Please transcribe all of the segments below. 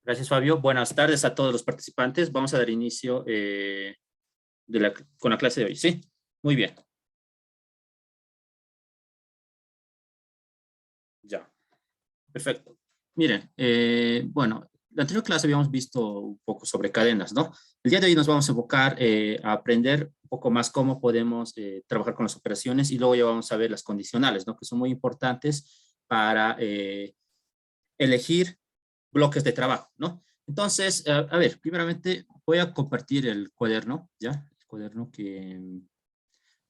Gracias, Fabio. Buenas tardes a todos los participantes. Vamos a dar inicio con la clase de hoy, ¿sí? Muy bien. Ya. Perfecto. Miren, bueno, la anterior clase habíamos visto un poco sobre cadenas, ¿no? El día de hoy nos vamos a enfocar a aprender un poco más cómo podemos trabajar con las operaciones y luego ya vamos a ver las condicionales, ¿no? Que son muy importantes para elegir bloques de trabajo, ¿no? Entonces, a ver, primeramente voy a compartir el cuaderno, ¿ya? El cuaderno que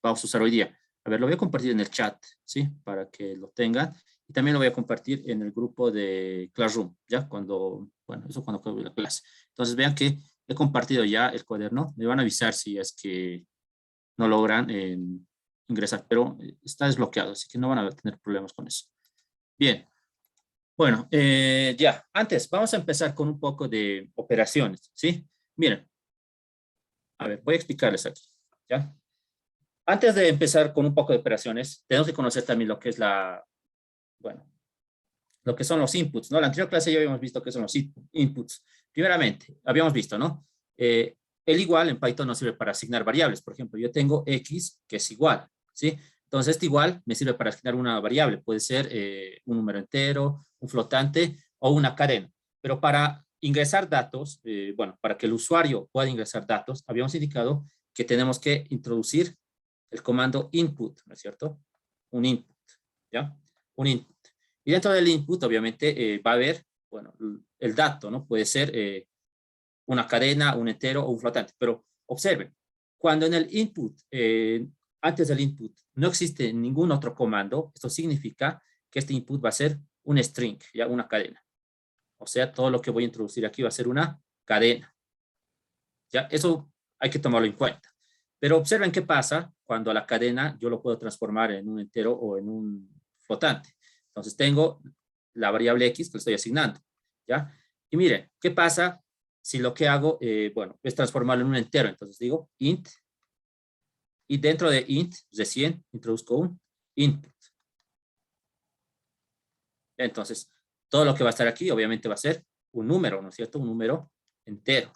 vamos a usar hoy día. A ver, lo voy a compartir en el chat, ¿sí? Para que lo tengan. Y también lo voy a compartir en el grupo de Classroom, ¿ya? Cuando, bueno, eso cuando acabe la clase. Entonces, vean que he compartido ya el cuaderno. Me van a avisar si es que no logran ingresar, pero está desbloqueado, así que no van a tener problemas con eso. Bien. Bueno, ya, antes vamos a empezar con un poco de operaciones, ¿sí? Miren, a ver, voy a explicarles aquí, ¿ya? Antes de empezar con un poco de operaciones, tenemos que conocer también lo que es bueno, lo que son los inputs, ¿no? La anterior clase ya habíamos visto qué son los inputs. Primeramente, habíamos visto, ¿no? El igual en Python nos sirve para asignar variables. Por ejemplo, yo tengo X que es igual, ¿sí? Entonces, este igual me sirve para asignar una variable. Puede ser un número entero, un flotante o una cadena. Pero para ingresar datos, bueno, para que el usuario pueda ingresar datos, habíamos indicado que tenemos que introducir el comando input, ¿no es cierto? Un input, ¿ya? Un input. Y dentro del input, obviamente, va a haber, bueno, el dato, ¿no? Puede ser una cadena, un entero o un flotante. Pero observen, cuando en el input, antes del input, no existe ningún otro comando, esto significa que este input va a ser un string, ya una cadena. O sea, todo lo que voy a introducir aquí va a ser una cadena. Ya, eso hay que tomarlo en cuenta. Pero observen qué pasa cuando a la cadena yo lo puedo transformar en un entero o en un flotante. Entonces tengo la variable X que le estoy asignando, ¿ya? Y miren, ¿qué pasa si lo que hago, bueno, es transformarlo en un entero? Entonces digo int, y dentro de int, recién introduzco un input. Entonces, todo lo que va a estar aquí, obviamente, va a ser un número, ¿no es cierto? Un número entero.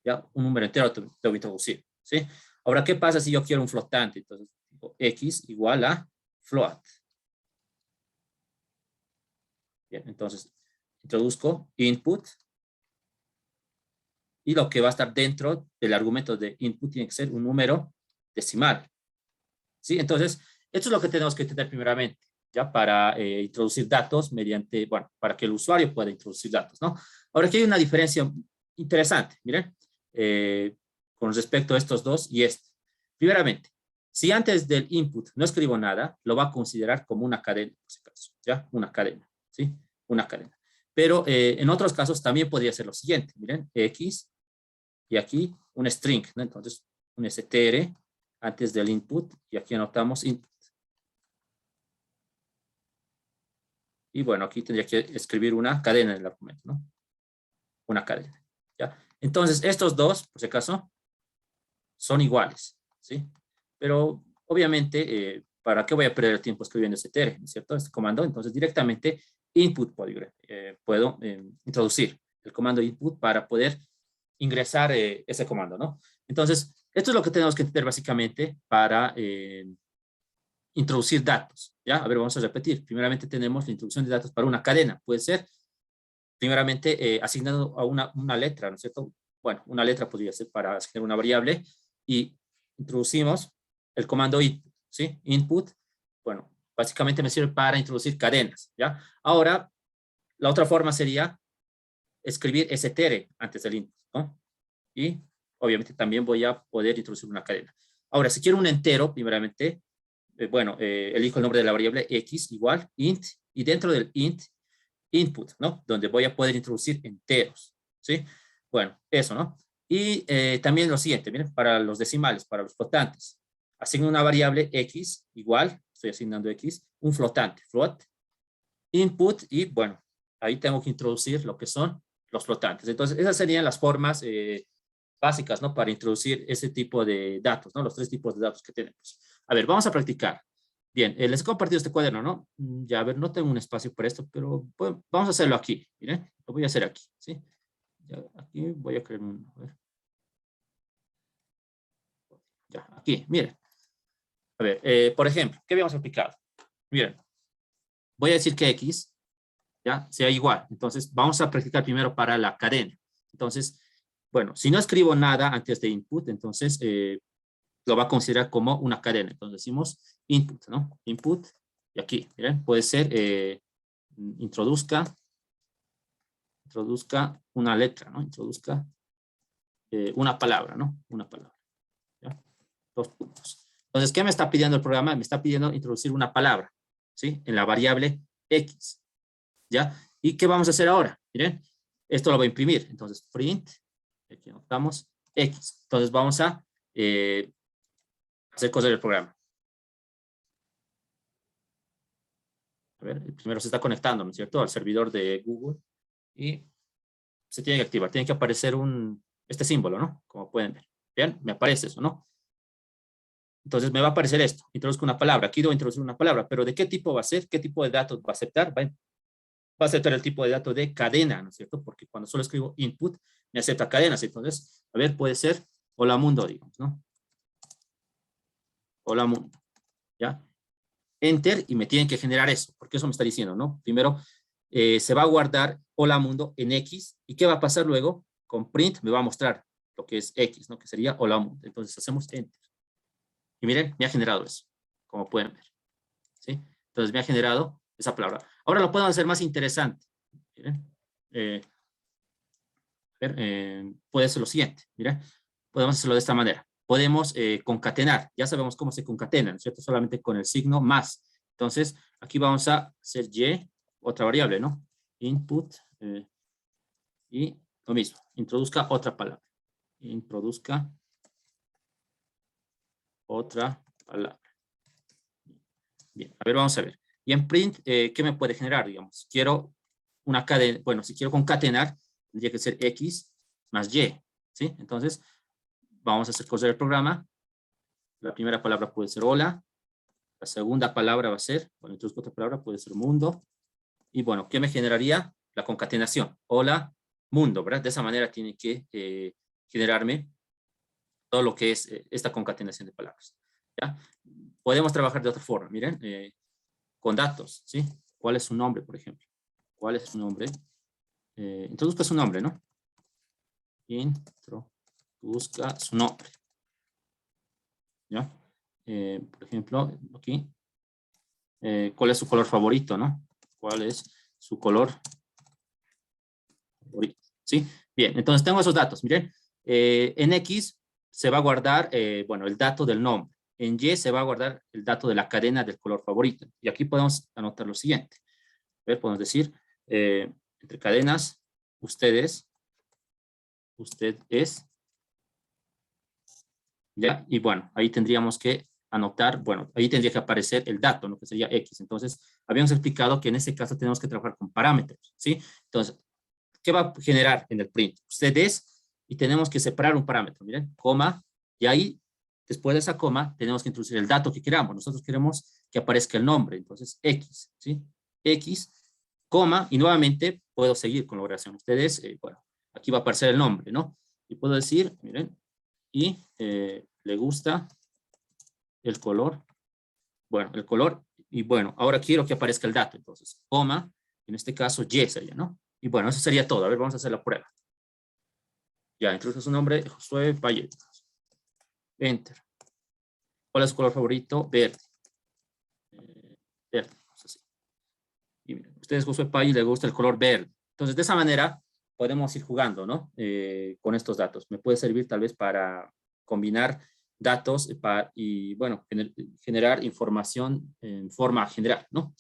¿Ya? Un número entero debo introducir, ¿sí? Ahora, ¿qué pasa si yo quiero un flotante? Entonces, digo, X igual a float. Bien, entonces, introduzco input y lo que va a estar dentro del argumento de input tiene que ser un número decimal, ¿sí? Entonces, esto es lo que tenemos que tener primeramente, ¿ya? Para introducir datos mediante, bueno, para que el usuario pueda introducir datos, ¿no? Ahora, aquí hay una diferencia interesante, miren, con respecto a estos dos y este. Primeramente, si antes del input no escribo nada, lo va a considerar como una cadena, en este caso, ¿ya? Una cadena, ¿sí? Una cadena. Pero en otros casos también podría ser lo siguiente, miren, X y aquí un string, ¿no? Entonces, un str antes del input y aquí anotamos input. Y bueno, aquí tendría que escribir una cadena en el argumento, ¿no? Una cadena, ¿ya? Entonces, estos dos, por si acaso, son iguales, ¿sí? Pero, obviamente, ¿para qué voy a perder el tiempo escribiendo str, ¿no es cierto? Este comando, entonces, directamente input puedo introducir el comando input para poder ingresar ese comando, ¿no? Entonces, esto es lo que tenemos que entender básicamente para introducir datos, ¿ya? A ver, vamos a repetir. Primeramente tenemos la introducción de datos para una cadena. Puede ser, primeramente, asignado a una letra, ¿no es cierto? Bueno, una letra podría ser para asignar una variable y introducimos el comando input, ¿sí? Input, bueno, básicamente me sirve para introducir cadenas, ¿ya? Ahora, la otra forma sería escribir str antes del input, ¿no? Y obviamente también voy a poder introducir una cadena. Ahora, si quiero un entero, primeramente, bueno, elijo el nombre de la variable x igual int, y dentro del int, input, ¿no? Donde voy a poder introducir enteros, ¿sí? Bueno, eso, ¿no? Y también lo siguiente, miren, para los decimales, para los flotantes, asigno una variable x igual, estoy asignando x, un flotante, float, input, y bueno, ahí tengo que introducir lo que son los flotantes. Entonces, esas serían las formas básicas, ¿no? Para introducir ese tipo de datos, ¿no? Los tres tipos de datos que tenemos. A ver, vamos a practicar. Bien, les he compartido este cuaderno, ¿no? Ya, a ver, no tengo un espacio para esto, pero pues, vamos a hacerlo aquí. Miren, lo voy a hacer aquí, ¿sí? Ya, aquí voy a crear un... A ver. Ya, aquí, miren. A ver, por ejemplo, ¿qué habíamos aplicado? Miren, voy a decir que X, ya, sea igual. Entonces, vamos a practicar primero para la cadena. Entonces, bueno, si no escribo nada antes de input, entonces lo va a considerar como una cadena. Entonces decimos input, ¿no? Input, y aquí, miren, puede ser introduzca una letra, ¿no? Introduzca una palabra, ¿no? Una palabra, ¿ya? 2 puntos. Entonces, ¿qué me está pidiendo el programa? Me está pidiendo introducir una palabra, ¿sí? En la variable X, ¿ya? ¿Y qué vamos a hacer ahora? Miren, esto lo voy a imprimir. Entonces, print, aquí anotamos X. Entonces, vamos a hacer cosas del programa. A ver, primero se está conectando, ¿no es cierto?, al servidor de Google y se tiene que activar. Tiene que aparecer este símbolo, ¿no? Como pueden ver. Bien, me aparece eso, ¿no? Entonces me va a aparecer esto. Introduzco una palabra. Aquí debo introducir una palabra, pero ¿de qué tipo va a ser? ¿Qué tipo de datos va a aceptar? Va a aceptar el tipo de dato de cadena, ¿no es cierto? Porque cuando solo escribo input, me acepta cadenas. Entonces, a ver, puede ser hola mundo, digamos, ¿no? Hola mundo, ¿ya? Enter y me tienen que generar eso, porque eso me está diciendo, ¿no? Primero, se va a guardar hola mundo en X, ¿y qué va a pasar luego? Con print me va a mostrar lo que es X, ¿no? Que sería hola mundo. Entonces hacemos enter. Y miren, me ha generado eso, como pueden ver, ¿sí? Entonces me ha generado esa palabra. Ahora lo puedo hacer más interesante. Miren, puede ser lo siguiente, miren, podemos hacerlo de esta manera. Podemos concatenar, ya sabemos cómo se concatena, ¿no es cierto? Solamente con el signo más. Entonces, aquí vamos a hacer y, otra variable, ¿no? Input, y lo mismo, introduzca otra palabra. Introduzca otra palabra. Bien, a ver, vamos a ver. Y en print, ¿qué me puede generar? Digamos, quiero una cadena, bueno, si quiero concatenar, tendría que ser X más Y, ¿sí? Entonces, vamos a hacer cosas del programa. La primera palabra puede ser hola. La segunda palabra va a ser, bueno, introduzco otra palabra, puede ser mundo. Y bueno, ¿qué me generaría? La concatenación. Hola, mundo, ¿verdad? De esa manera tiene que generarme todo lo que es esta concatenación de palabras. ¿Ya? Podemos trabajar de otra forma, miren, con datos, ¿sí? ¿Cuál es su nombre, por ejemplo? ¿Cuál es su nombre? Introduzca su nombre, ¿no? Introduzca su nombre. ¿Ya? Por ejemplo, aquí, ¿cuál es su color favorito, no? ¿Cuál es su color favorito? ¿Sí? Bien, entonces tengo esos datos, miren. En X se va a guardar, bueno, el dato del nombre. En Y se va a guardar el dato de la cadena del color favorito. Y aquí podemos anotar lo siguiente. A ver, podemos decir, entre cadenas, usted es, ¿ya? Y bueno, ahí tendríamos que anotar, bueno, ahí tendría que aparecer el dato, ¿no? Que sería X. Entonces, habíamos explicado que en este caso tenemos que trabajar con parámetros, ¿sí? Entonces, ¿qué va a generar en el print? Usted es, y tenemos que separar un parámetro, miren, coma, y ahí, después de esa coma, tenemos que introducir el dato que queramos. Nosotros queremos que aparezca el nombre, entonces X, ¿sí? X, coma, y nuevamente puedo seguir con la oración. Ustedes, bueno, aquí va a aparecer el nombre, ¿no? Y puedo decir, miren, y le gusta el color, bueno, el color, y bueno, ahora quiero que aparezca el dato, entonces, coma, en este caso, Y sería, ¿no? Y bueno, eso sería todo. A ver, vamos a hacer la prueba. Ya, introduce su nombre, Josué Valle. Enter. ¿Cuál es su color favorito? Verde. Verde, así. Y miren, ustedes, Josué Valle, le gusta el color verde. Entonces, de esa manera, podemos ir jugando, ¿no? Con estos datos. Me puede servir tal vez para combinar datos y, bueno, generar información en forma general, ¿no?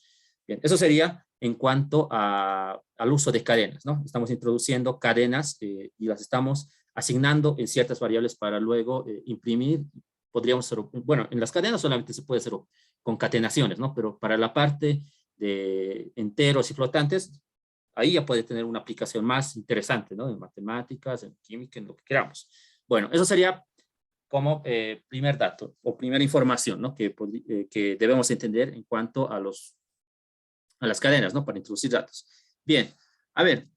Bien, eso sería en cuanto al uso de cadenas, ¿no? Estamos introduciendo cadenas y las estamos asignando en ciertas variables para luego imprimir. Podríamos hacer, bueno, en las cadenas solamente se puede hacer concatenaciones, ¿no? Pero para la parte de enteros y flotantes, ahí ya puede tener una aplicación más interesante, ¿no? En matemáticas, en química, en lo que queramos. Bueno, eso sería como primer dato o primera información, ¿no? Que debemos entender en cuanto a las cadenas, ¿no? Para introducir datos. Bien, a ver,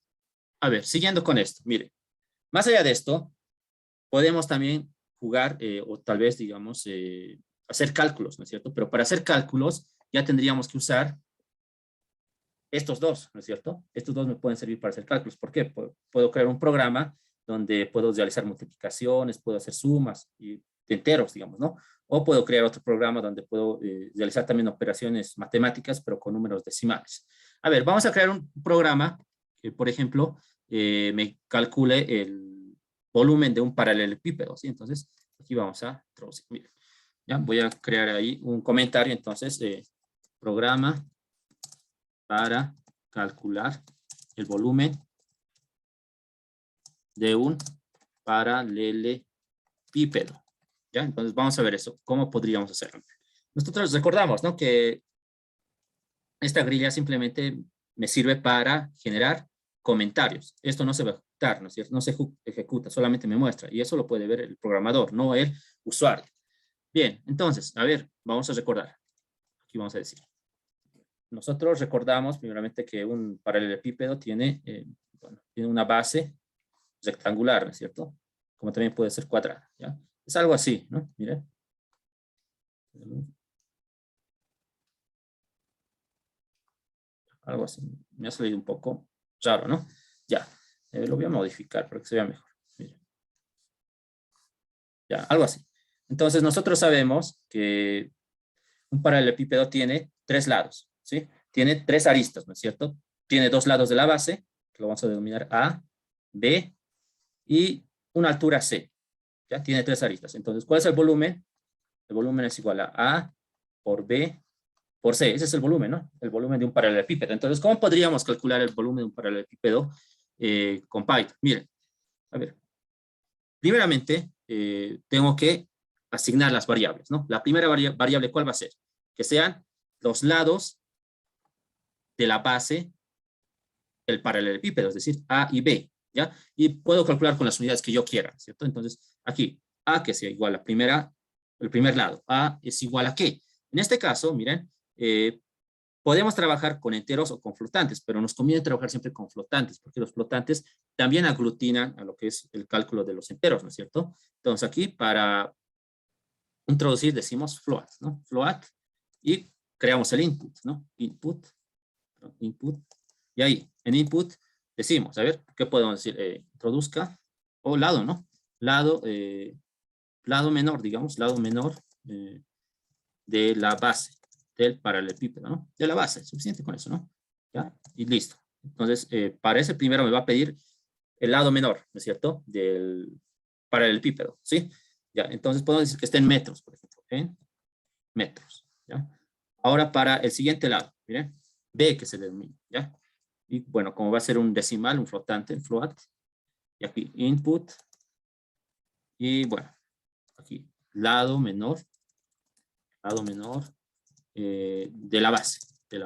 siguiendo con esto, mire, más allá de esto, podemos también jugar o tal vez, digamos, hacer cálculos, ¿no es cierto? Pero para hacer cálculos ya tendríamos que usar estos dos, ¿no es cierto? Estos dos me pueden servir para hacer cálculos. ¿Por qué? Puedo crear un programa donde puedo realizar multiplicaciones, puedo hacer sumas y de enteros, digamos, ¿no? O puedo crear otro programa donde puedo realizar también operaciones matemáticas, pero con números decimales. A ver, vamos a crear un programa que, por ejemplo, me calcule el volumen de un paralelepípedo, ¿sí? Entonces, aquí vamos a introducir. Miren, ya voy a crear ahí un comentario, entonces, programa para calcular el volumen de un paralelepípedo. ¿Ya? Entonces vamos a ver eso. ¿Cómo podríamos hacerlo? Nosotros recordamos, ¿no? Que esta grilla simplemente me sirve para generar comentarios. Esto no se va a ejecutar, ¿no es cierto? No se ejecuta, solamente me muestra. Y eso lo puede ver el programador, no el usuario. Bien, entonces, a ver, vamos a recordar. Aquí vamos a decir. Nosotros recordamos primeramente que un paralelepípedo tiene, tiene una base rectangular, ¿no es cierto? Como también puede ser cuadrada, ¿ya? Es algo así, ¿no? Miren. Algo así. Me ha salido un poco raro, ¿no? Ya. Lo voy a modificar para que se vea mejor. Miren. Ya, algo así. Entonces, nosotros sabemos que un paralelepípedo tiene tres lados, ¿sí? Tiene tres aristas, ¿no es cierto? Tiene dos lados de la base, que lo vamos a denominar A, B, y una altura C. ¿Ya? Tiene tres aristas. Entonces, ¿cuál es el volumen? El volumen es igual a por B por C. Ese es el volumen, ¿no? El volumen de un paralelepípedo. Entonces, ¿cómo podríamos calcular el volumen de un paralelepípedo con Python? Miren, a ver. Primeramente, tengo que asignar las variables, ¿no? La primera variable, ¿cuál va a ser? Que sean los lados de la base del paralelepípedo, es decir, A y B, ¿ya? Y puedo calcular con las unidades que yo quiera, ¿cierto? Entonces, aquí, A que sea igual a el primer lado, A es igual a ¿qué? En este caso, miren, podemos trabajar con enteros o con flotantes, pero nos conviene trabajar siempre con flotantes, porque los flotantes también aglutinan a lo que es el cálculo de los enteros, ¿no es cierto? Entonces aquí para introducir decimos float, ¿no? Float y creamos el input, ¿no? Input, y ahí en input decimos, a ver, ¿qué podemos decir? Introduzca o lado, ¿no? Lado, lado menor, digamos, lado menor de la base del paralelepípedo, ¿no? De la base, suficiente con eso, ¿no? ¿Ya? Y listo. Entonces, para ese primero me va a pedir el lado menor, ¿no es cierto? Del paralelepípedo, ¿sí? Ya, entonces podemos decir que esté en metros, por ejemplo, en metros, ¿ya? Ahora para el siguiente lado, miren, B que se denomina, ¿ya? Y bueno, como va a ser un decimal, un flotante, float, y aquí input, y bueno, aquí lado menor de la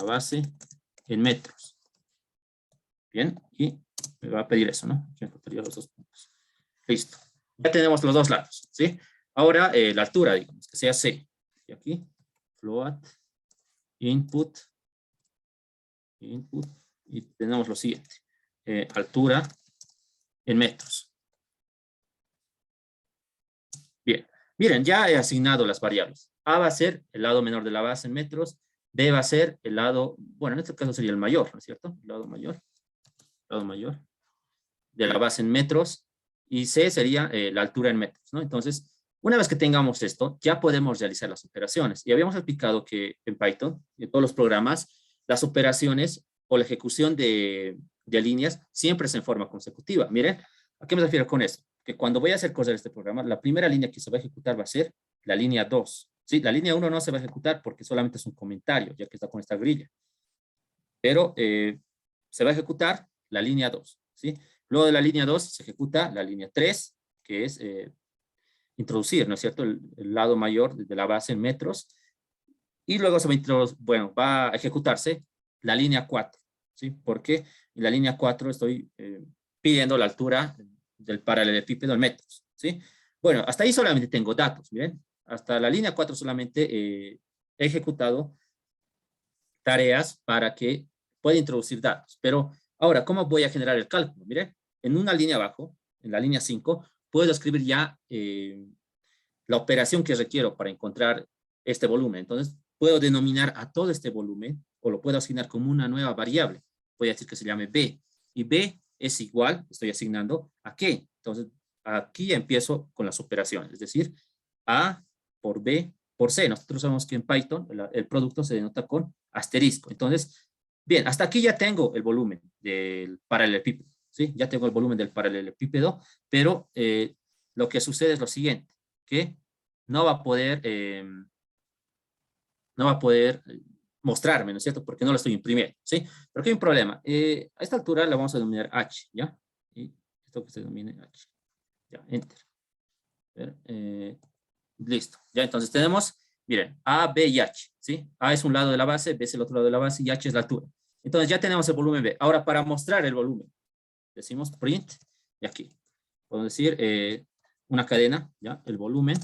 base en metros. Bien, y me va a pedir eso, ¿no? Aquí encontraría los dos puntos. Listo. Ya tenemos los dos lados, ¿sí? Ahora la altura, digamos, que sea C. Y aquí, float, input, y tenemos lo siguiente. Altura en metros. Bien, miren, ya he asignado las variables. A va a ser el lado menor de la base en metros, B va a ser el lado, bueno, en este caso sería el mayor, ¿no es cierto? El lado mayor de la base en metros, y C sería la altura en metros, ¿no? Entonces, una vez que tengamos esto, ya podemos realizar las operaciones. Y habíamos explicado que en Python, en todos los programas, las operaciones o la ejecución de líneas siempre es en forma consecutiva. Miren, ¿a qué me refiero con esto? Que cuando voy a hacer correr este programa, la primera línea que se va a ejecutar va a ser la línea 2. ¿Sí? La línea 1 no se va a ejecutar porque solamente es un comentario, ya que está con esta grilla. Pero se va a ejecutar la línea 2. ¿Sí? Luego de la línea 2 se ejecuta la línea 3, que es introducir, ¿no es cierto?, el lado mayor de la base en metros. Y luego se va a ejecutarse la línea 4, ¿sí? Porque en la línea 4 estoy pidiendo la altura del paralelepípedo en metros, ¿sí? Bueno, hasta ahí solamente tengo datos, miren. Hasta la línea 4 solamente he ejecutado tareas para que pueda introducir datos. Pero ahora, ¿cómo voy a generar el cálculo? Miren, en una línea abajo, en la línea 5, puedo escribir ya la operación que requiero para encontrar este volumen. Entonces, puedo denominar a todo este volumen o lo puedo asignar como una nueva variable. Voy a decir que se llame B. Y B es igual, estoy asignando, ¿a qué? Entonces, aquí empiezo con las operaciones. Es decir, A por B por C. Nosotros sabemos que en Python el producto se denota con asterisco. Entonces, bien, hasta aquí ya tengo el volumen del paralelepípedo. ¿Sí? Ya tengo el volumen del paralelepípedo, pero lo que sucede es lo siguiente, que no va a poder, mostrarme, ¿no es cierto? Porque no lo estoy imprimiendo, ¿sí? Pero aquí hay un problema. A esta altura la vamos a denominar H, ¿ya? Y esto que se denomine H. Ya, Enter. Ver, listo. Ya, entonces tenemos, miren, A, B y H, ¿sí? A es un lado de la base, B es el otro lado de la base y H es la altura. Entonces ya tenemos el volumen B. Ahora, para mostrar el volumen, decimos print, y aquí. Podemos decir una cadena, ¿ya? El volumen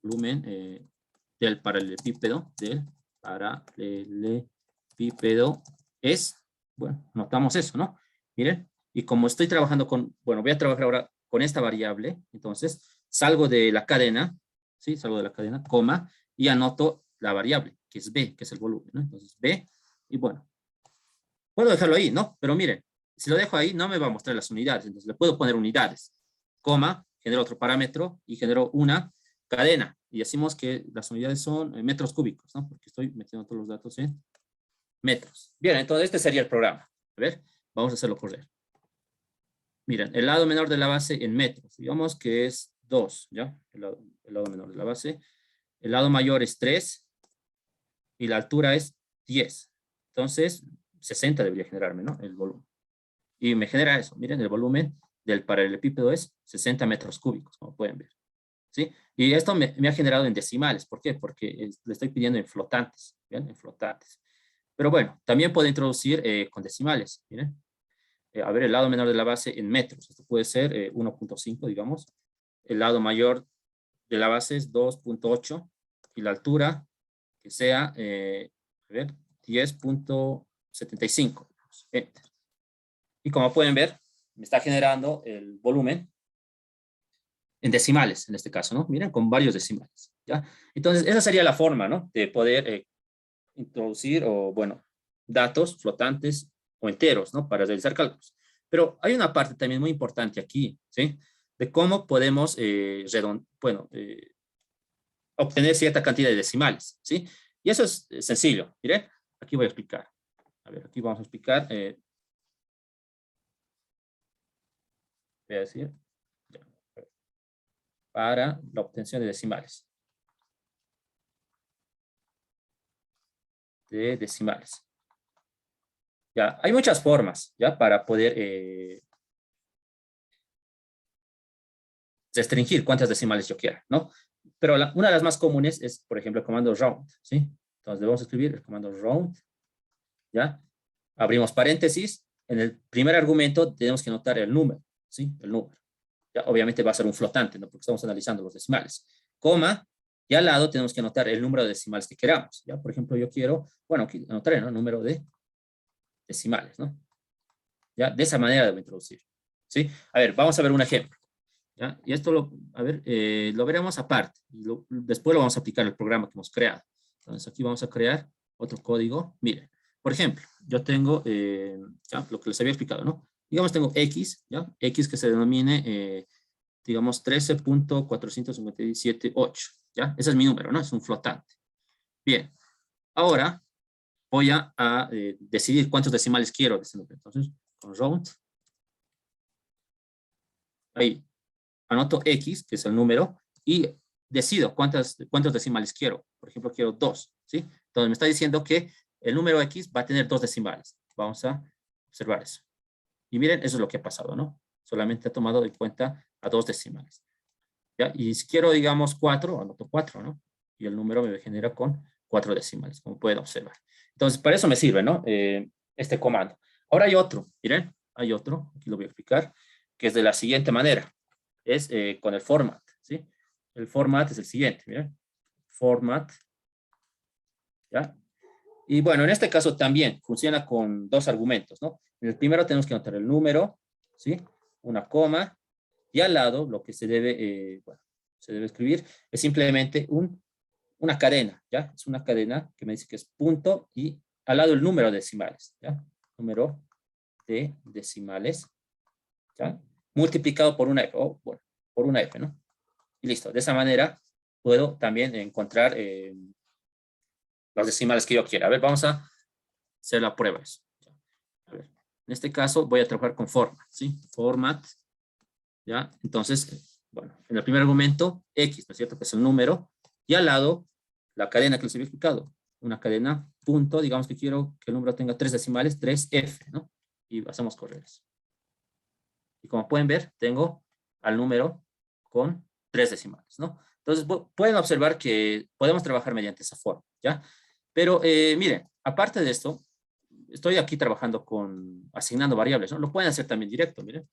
del paralelepípedo es, bueno, notamos eso, ¿no? Miren, y como estoy trabajando con, bueno, voy a trabajar ahora con esta variable, entonces salgo de la cadena, ¿sí? Salgo de la cadena, coma, y anoto la variable, que es B, que es el volumen, ¿no? Entonces B, y bueno, puedo dejarlo ahí, ¿no? Pero miren, si lo dejo ahí, no me va a mostrar las unidades, entonces le puedo poner unidades, coma, genero otro parámetro y genero una cadena. Y decimos que las unidades son metros cúbicos, ¿no? Porque estoy metiendo todos los datos en metros. Bien, entonces este sería el programa. A ver, vamos a hacerlo correr. Miren, el lado menor de la base en metros. Digamos que es 2, ¿ya? El lado menor de la base. El lado mayor es 3 y la altura es 10. Entonces, 60 debería generarme, ¿no? El volumen. Y me genera eso. Miren, el volumen del paralelepípedo es 60 metros cúbicos, como pueden ver. ¿Sí? Y esto me ha generado en decimales. ¿Por qué? Porque le estoy pidiendo en flotantes. ¿Bien? En flotantes. Pero bueno, también puedo introducir con decimales. Miren. A ver, el lado menor de la base en metros. Esto puede ser 1.5, digamos. El lado mayor de la base es 2.8. Y la altura que sea, a ver, 10.75. Enter. Y como pueden ver, me está generando el volumen en decimales, en este caso, ¿no? Miren, con varios decimales, ¿ya? Entonces, esa sería la forma, ¿no? De poder introducir, o bueno, datos flotantes o enteros, ¿no? Para realizar cálculos. Pero hay una parte también muy importante aquí, ¿sí? De cómo podemos, obtener cierta cantidad de decimales, ¿sí? Y eso es sencillo, miren, aquí voy a explicar. A ver, aquí vamos a explicar, voy a decir, para la obtención de decimales. Ya, hay muchas formas, ya, para poder restringir cuántas decimales yo quiera, ¿no? Pero una de las más comunes es, por ejemplo, el comando round, ¿sí? Entonces debemos escribir el comando round, ¿ya? Abrimos paréntesis. En el primer argumento tenemos que anotar el número, ¿sí? El número. Ya, obviamente va a ser un flotante, ¿no? Porque estamos analizando los decimales. Coma, y al lado tenemos que anotar el número de decimales que queramos, ¿ya? Por ejemplo, yo quiero, bueno, aquí anotaré, ¿no? El número de decimales, ¿no? ¿Ya? De esa manera debo introducir, ¿sí? A ver, vamos a ver un ejemplo, ¿ya? Y esto, lo veremos aparte. Y después lo vamos a aplicar al programa que hemos creado. Entonces, aquí vamos a crear otro código. Miren, por ejemplo, yo tengo, ya, lo que les había explicado, ¿no? Digamos, tengo X, ¿ya? X que se denomine, digamos, 13.457.8, ¿ya? Ese es mi número, ¿no? Es un flotante. Bien, ahora voy a decidir cuántos decimales quiero de este número. Entonces, con round, ahí anoto X, que es el número, y decido cuántos decimales quiero. Por ejemplo, quiero 2, ¿sí? Entonces me está diciendo que el número X va a tener 2 decimales. Vamos a observar eso. Y miren, eso es lo que ha pasado, ¿no? Solamente ha tomado en cuenta a 2 decimales. ¿Ya? Y si quiero, digamos, 4, anoto 4, ¿no? Y el número me genera con 4 decimales, como pueden observar. Entonces, para eso me sirve, ¿no? Este comando. Ahora hay otro, miren, hay otro, aquí lo voy a explicar, que es de la siguiente manera. es con el format, ¿sí? El format es el siguiente, miren. Format, ¿ya? Y bueno, en este caso también funciona con dos argumentos, ¿no? En el primero tenemos que anotar el número, ¿sí? Una coma, y al lado lo que se debe, bueno, se debe escribir es simplemente una cadena, ¿ya? Es una cadena que me dice que es punto y al lado el número de decimales, ¿ya? Número de decimales, ¿ya? Multiplicado por una F, o bueno, por una F, ¿no? Y listo. De esa manera puedo también encontrar los decimales que yo quiera. A ver, vamos a hacer la prueba. A ver, en este caso voy a trabajar con format, ¿sí? Format, ¿ya? Entonces, bueno, en el primer argumento, X, ¿no es cierto? Que es el número, y al lado, la cadena que les había explicado. Una cadena, punto, digamos que quiero que el número tenga 3 decimales, 3F, ¿no? Y hacemos correr eso. Y como pueden ver, tengo al número con 3 decimales, ¿no? Entonces, pueden observar que podemos trabajar mediante esa forma, ¿ya? Pero, miren, aparte de esto, estoy aquí trabajando asignando variables, ¿no? Lo pueden hacer también directo, miren.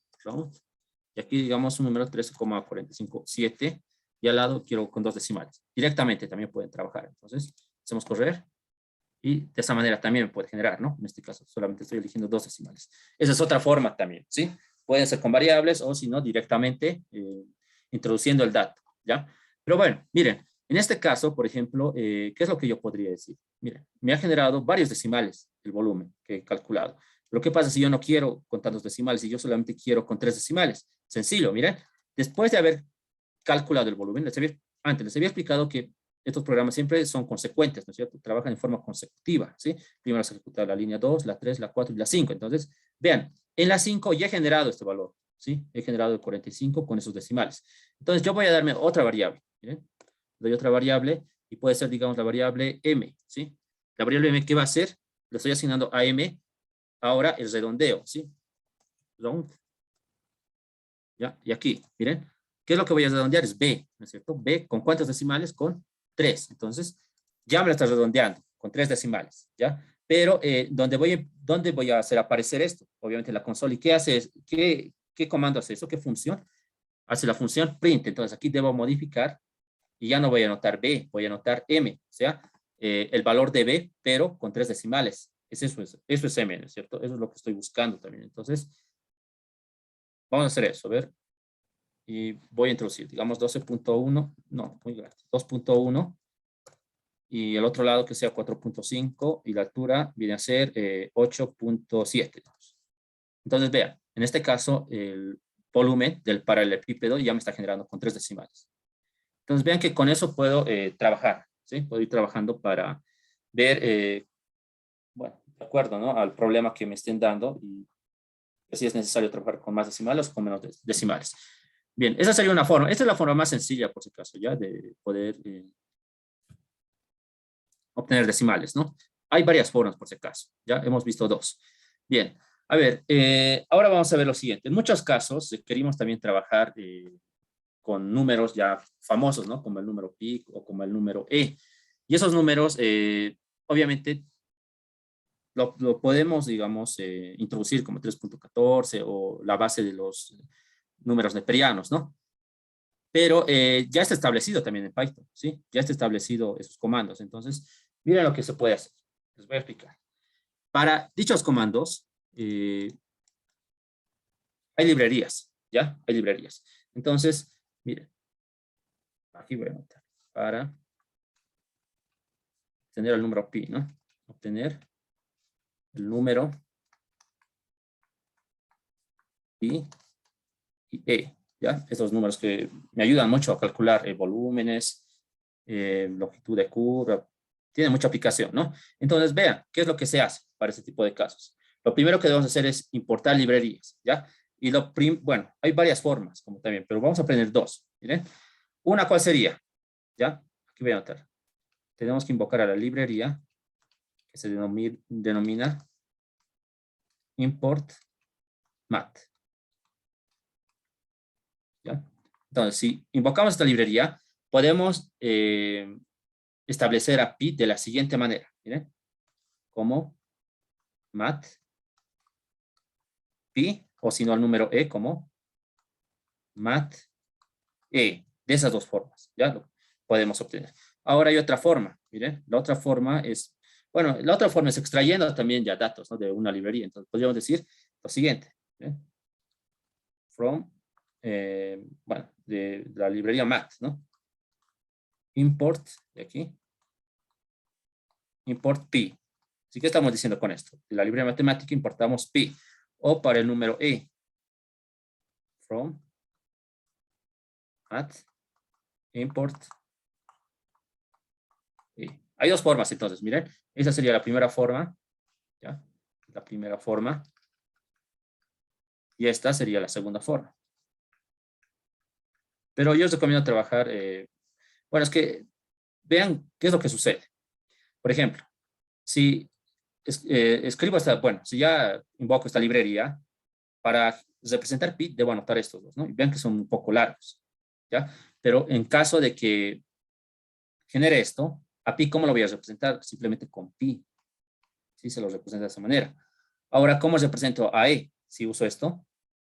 Y aquí, digamos, un número 13,457, y al lado quiero con 2 decimales. Directamente también pueden trabajar. Entonces, hacemos correr, y de esa manera también puede generar, ¿no? En este caso, solamente estoy eligiendo 2 decimales. Esa es otra forma también, ¿sí? Pueden ser con variables o, si no, directamente introduciendo el dato, ¿ya? Pero bueno, miren, en este caso, por ejemplo, ¿qué es lo que yo podría decir? Miren, me ha generado varios decimales el volumen que he calculado. Pero ¿qué pasa si yo no quiero con tantos decimales y yo solamente quiero con 3 decimales? Sencillo, miren, después de haber calculado el volumen, antes les había explicado que estos programas siempre son consecuentes, ¿no es cierto? Trabajan en forma consecutiva, ¿sí? Primero se ejecuta la línea 2, la 3, la 4 y la 5. Entonces, vean, en la 5 ya he generado este valor, ¿sí? He generado el 45 con esos decimales. Entonces, yo voy a darme otra variable, ¿miren? Doy otra variable y puede ser, digamos, la variable m, ¿sí? La variable m, ¿qué va a hacer? Le estoy asignando a m ahora el redondeo, ¿sí? Round. ¿Ya? Y aquí, miren, ¿qué es lo que voy a redondear? Es b, ¿no es cierto? B, ¿con cuántos decimales? Con 3. Entonces, ya me lo está redondeando, con 3 decimales, ¿ya? Pero, ¿dónde voy a hacer aparecer esto? Obviamente en la consola. ¿Y qué hace? ¿Qué comando hace eso? ¿Qué función? Hace la función print. Entonces, aquí debo modificar y ya no voy a anotar b, voy a anotar m, o sea, el valor de b, pero con 3 decimales. Eso es m, ¿no es cierto? Eso es lo que estoy buscando también. Entonces, vamos a hacer eso, a ver. Y voy a introducir, digamos, 12.1, no, muy grande, 2.1, y el otro lado que sea 4.5, y la altura viene a ser 8.7. Entonces, vean, en este caso, el volumen del paralelepípedo ya me está generando con 3 decimales. Entonces, vean que con eso puedo trabajar, ¿sí? Puedo ir trabajando para ver, bueno, de acuerdo, ¿no? Al problema que me estén dando, y si es necesario trabajar con más decimales o con menos decimales. Bien, esa sería una forma. Esta es la forma más sencilla, por si acaso, ya, de poder obtener decimales, ¿no? Hay varias formas, por si acaso. Ya hemos visto dos. Bien, a ver, ahora vamos a ver lo siguiente. En muchos casos queremos también trabajar con números ya famosos, ¿no? Como el número pi o como el número e. Y esos números, obviamente, lo podemos, digamos, introducir como 3.14 o la base de los números neperianos, ¿no? Pero ya está establecido también en Python, ¿sí? Ya está establecido esos comandos. Entonces, miren lo que se puede hacer. Les voy a explicar. Para dichos comandos, hay librerías, ¿ya? Hay librerías. Entonces, miren, aquí voy a anotar. Para obtener el número pi, ¿no? Obtener el número pi y e, ¿ya? Esos números que me ayudan mucho a calcular volúmenes, longitud de curva, tiene mucha aplicación, ¿no? Entonces, vean, ¿qué es lo que se hace para este tipo de casos? Lo primero que debemos hacer es importar librerías, ¿ya? Y bueno, hay varias formas, como también, pero vamos a aprender dos, ¿miren? Una, ¿cuál sería? ¿Ya? Aquí voy a anotar. Tenemos que invocar a la librería, que se denomina import mat, ¿ya? Entonces, si invocamos esta librería, podemos establecer a pi de la siguiente manera, ¿miren? Como mat pi, o si no al número e como mat E. De esas dos formas, ¿ya? Lo podemos obtener. Ahora hay otra forma, miren, la otra forma es, bueno, la otra forma es extrayendo también ya datos, ¿no? De una librería. Entonces podríamos decir lo siguiente, ¿eh? From, bueno, de la librería mat, ¿no? Import, de aquí, import pi. Así que estamos diciendo con esto. De la librería matemática importamos pi. O para el número e, from, at, import, e. Hay dos formas entonces, miren. Esa sería la primera forma, ¿ya? La primera forma. Y esta sería la segunda forma. Pero yo os recomiendo trabajar, bueno, es que vean qué es lo que sucede. Por ejemplo, si escribo esta, bueno, si ya invoco esta librería, para representar pi debo anotar estos dos, ¿no? Y vean que son un poco largos, ¿ya? Pero en caso de que genere esto, a pi, ¿cómo lo voy a representar? Simplemente con pi. Sí, se lo representa de esa manera. Ahora, ¿cómo represento a e? Si uso esto,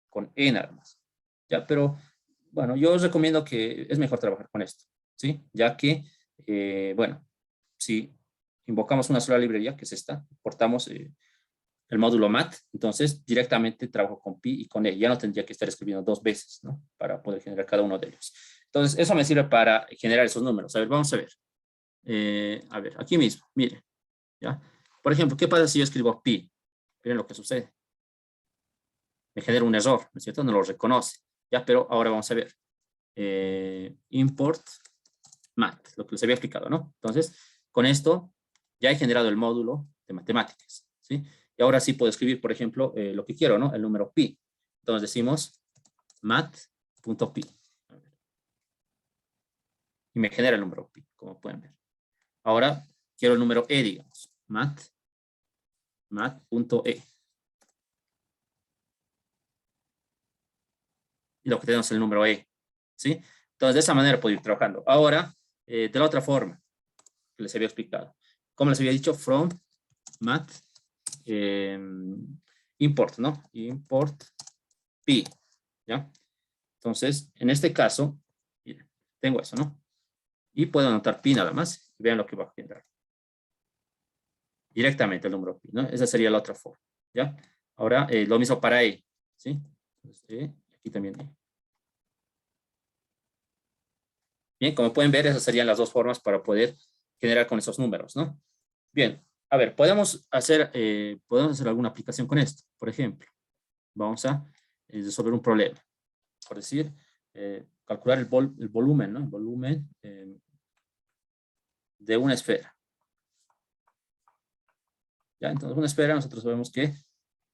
con e nada más. ¿Ya? Pero, bueno, yo os recomiendo que es mejor trabajar con esto, ¿sí? Ya que, bueno, si invocamos una sola librería, que es esta, portamos el módulo mat, entonces directamente trabajo con pi y con e. Ya no tendría que estar escribiendo dos veces, ¿no? Para poder generar cada uno de ellos. Entonces, eso me sirve para generar esos números. A ver, vamos a ver. A ver, aquí mismo, miren, ¿ya? Por ejemplo, ¿qué pasa si yo escribo pi? Miren lo que sucede. Me genera un error, ¿no es cierto? No lo reconoce. Ya, pero ahora vamos a ver. Import mat, lo que les había explicado, ¿no? Entonces, con esto ya he generado el módulo de matemáticas, ¿sí? Y ahora sí puedo escribir, por ejemplo, lo que quiero, ¿no? El número pi. Entonces decimos mat.pi. Y me genera el número pi, como pueden ver. Ahora quiero el número e, digamos. mat.e. Y lo que tenemos es el número e, ¿sí? Entonces, de esa manera puedo ir trabajando. Ahora, de la otra forma que les había explicado. Como les había dicho, from mat import, ¿no? Import pi, ¿ya? Entonces, en este caso, miren, tengo eso, ¿no? Y puedo anotar pi nada más. Vean lo que va a generar. Directamente el número pi, ¿no? Esa sería la otra forma, ¿ya? Ahora, lo mismo para e, ¿sí? Entonces, aquí también e. Bien, como pueden ver, esas serían las dos formas para poder generar con esos números, ¿no? Bien, a ver, podemos hacer alguna aplicación con esto. Por ejemplo, vamos a resolver un problema. Por decir, calcular el volumen, ¿no? El volumen de una esfera. ¿Ya? Entonces, una esfera nosotros sabemos que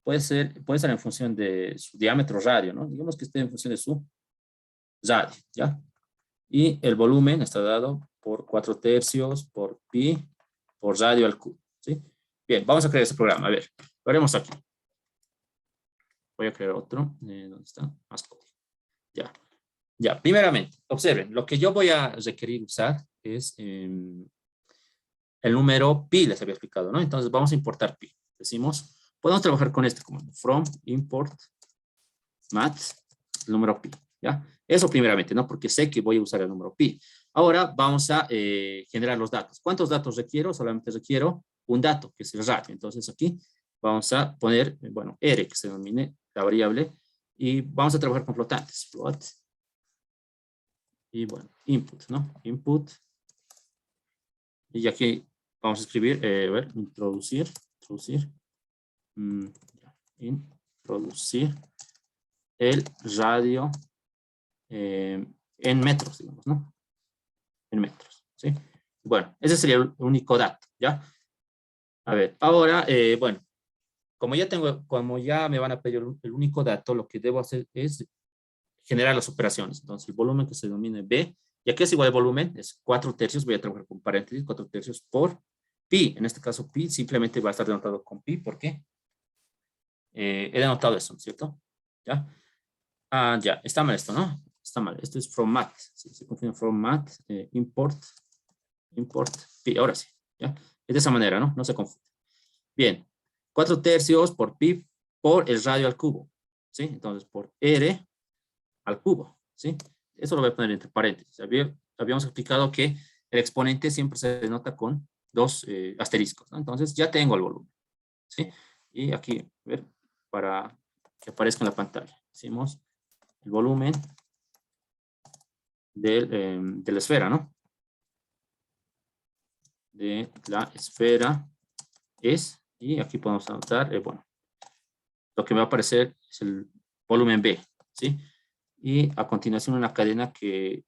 puede estar en función de su diámetro radio, ¿no? Digamos que esté en función de su radio, ¿ya? Y el volumen está dado por 4/3 por pi por radio al cubo, ¿sí? Bien, vamos a crear este programa. A ver, lo haremos aquí. Voy a crear otro. ¿Dónde está? Más código. Ya. Ya, primeramente, observen, lo que yo voy a requerir usar es el número pi, les había explicado, ¿no? Entonces vamos a importar pi. Decimos, podemos trabajar con este comando, from import mat, el número pi, ¿ya? Eso primeramente, ¿no? Porque sé que voy a usar el número pi. Ahora vamos a generar los datos. ¿Cuántos datos requiero? Solamente requiero un dato, que es el radio. Entonces aquí vamos a poner, bueno, r, que se denomine la variable, y vamos a trabajar con flotantes. Float. Y bueno, input, ¿no? Input. Y aquí vamos a escribir, a ver, introducir, introducir el radio en metros, digamos, ¿no? En metros, ¿sí? Bueno, ese sería el único dato, ¿ya? A ver, ahora, bueno, como ya me van a pedir el único dato, lo que debo hacer es generar las operaciones. Entonces, el volumen que se denomine B, y aquí es igual el volumen, es 4/3, voy a trabajar con paréntesis, 4/3 por pi. En este caso, pi simplemente va a estar denotado con pi, porque he denotado eso, ¿cierto? ¿Ya? Ah, ya, está mal esto, ¿no? Está mal, esto es from mat, ¿sí? Se confunde from mat, import pi, ahora sí, ¿ya? Es de esa manera, ¿no? No se confunde. Bien, 4/3 por pi por el radio al cubo, ¿sí? Entonces, por r al cubo, ¿sí? Eso lo voy a poner entre paréntesis. Habíamos explicado que el exponente siempre se denota con dos asteriscos, ¿no? Entonces ya tengo el volumen, ¿sí? Y aquí, a ver, para que aparezca en la pantalla, decimos el volumen de la esfera, ¿no? De la esfera es, y aquí podemos anotar, bueno, lo que me va a aparecer es el volumen B, ¿sí? Y a continuación una cadena que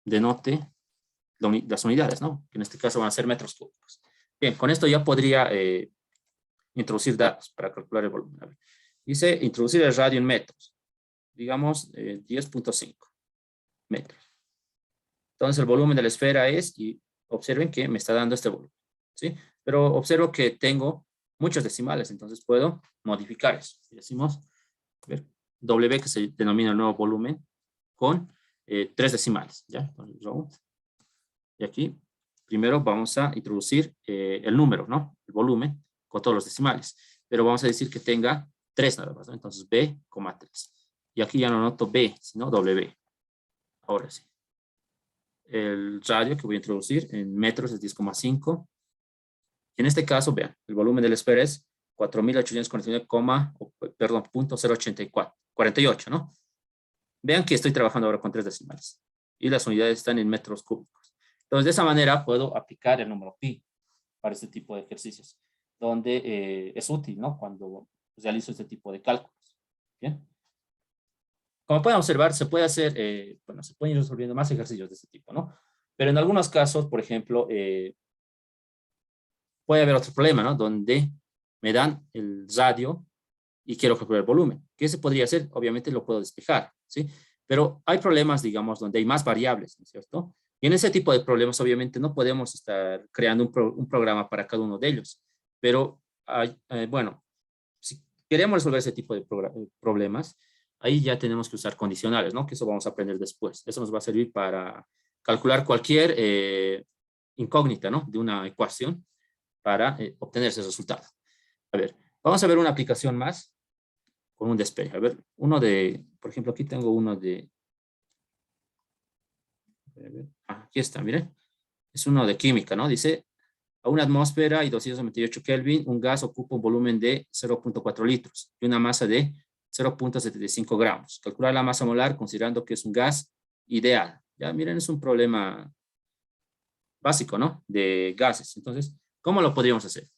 denote las unidades, ¿no? Que en este caso van a ser metros cúbicos. Bien, con esto ya podría introducir datos para calcular el volumen. A ver, dice introducir el radio en metros, digamos 10.5 metros. Entonces el volumen de la esfera es, y observen que me está dando este volumen, ¿sí? Pero observo que tengo muchos decimales, entonces puedo modificar eso. Y decimos, a ver, W, que se denomina el nuevo volumen, con 3 decimales, ¿ya? Entonces, round. Y aquí, primero vamos a introducir el número, ¿no? El volumen con todos los decimales. Pero vamos a decir que tenga 3 nada más, ¿no? Entonces, B,3. Y aquí ya no anoto B, sino W. Ahora sí. El radio que voy a introducir en metros es 10,5. Y en este caso, vean, el volumen de la esfera es 4.849, perdón, 0.084, 48, ¿no? Vean que estoy trabajando ahora con 3 decimales. Y las unidades están en metros cúbicos. Entonces, de esa manera puedo aplicar el número pi para este tipo de ejercicios, donde es útil, ¿no? Cuando realizo este tipo de cálculos. Bien. Como pueden observar, se puede hacer, bueno, se pueden ir resolviendo más ejercicios de este tipo, ¿no? Pero en algunos casos, por ejemplo, puede haber otro problema, ¿no? Donde me dan el radio y quiero calcular el volumen. ¿Qué se podría hacer? Obviamente lo puedo despejar, ¿sí? Pero hay problemas, digamos, donde hay más variables, ¿no es cierto? Y en ese tipo de problemas, obviamente, no podemos estar creando un programa para cada uno de ellos. Pero, bueno, si queremos resolver ese tipo de problemas, ahí ya tenemos que usar condicionales, ¿no? Que eso vamos a aprender después. Eso nos va a servir para calcular cualquier incógnita, ¿no? De una ecuación para obtener ese resultado. A ver, vamos a ver una aplicación más con un despeje. A ver, por ejemplo, aquí tengo uno de, aquí está, miren. Es uno de química, ¿no? Dice, a una atmósfera y 298 Kelvin, un gas ocupa un volumen de 0.4 litros y una masa de 0.75 gramos. Calcular la masa molar considerando que es un gas ideal. Ya, miren, es un problema básico, ¿no? De gases. Entonces, ¿cómo lo podríamos hacer?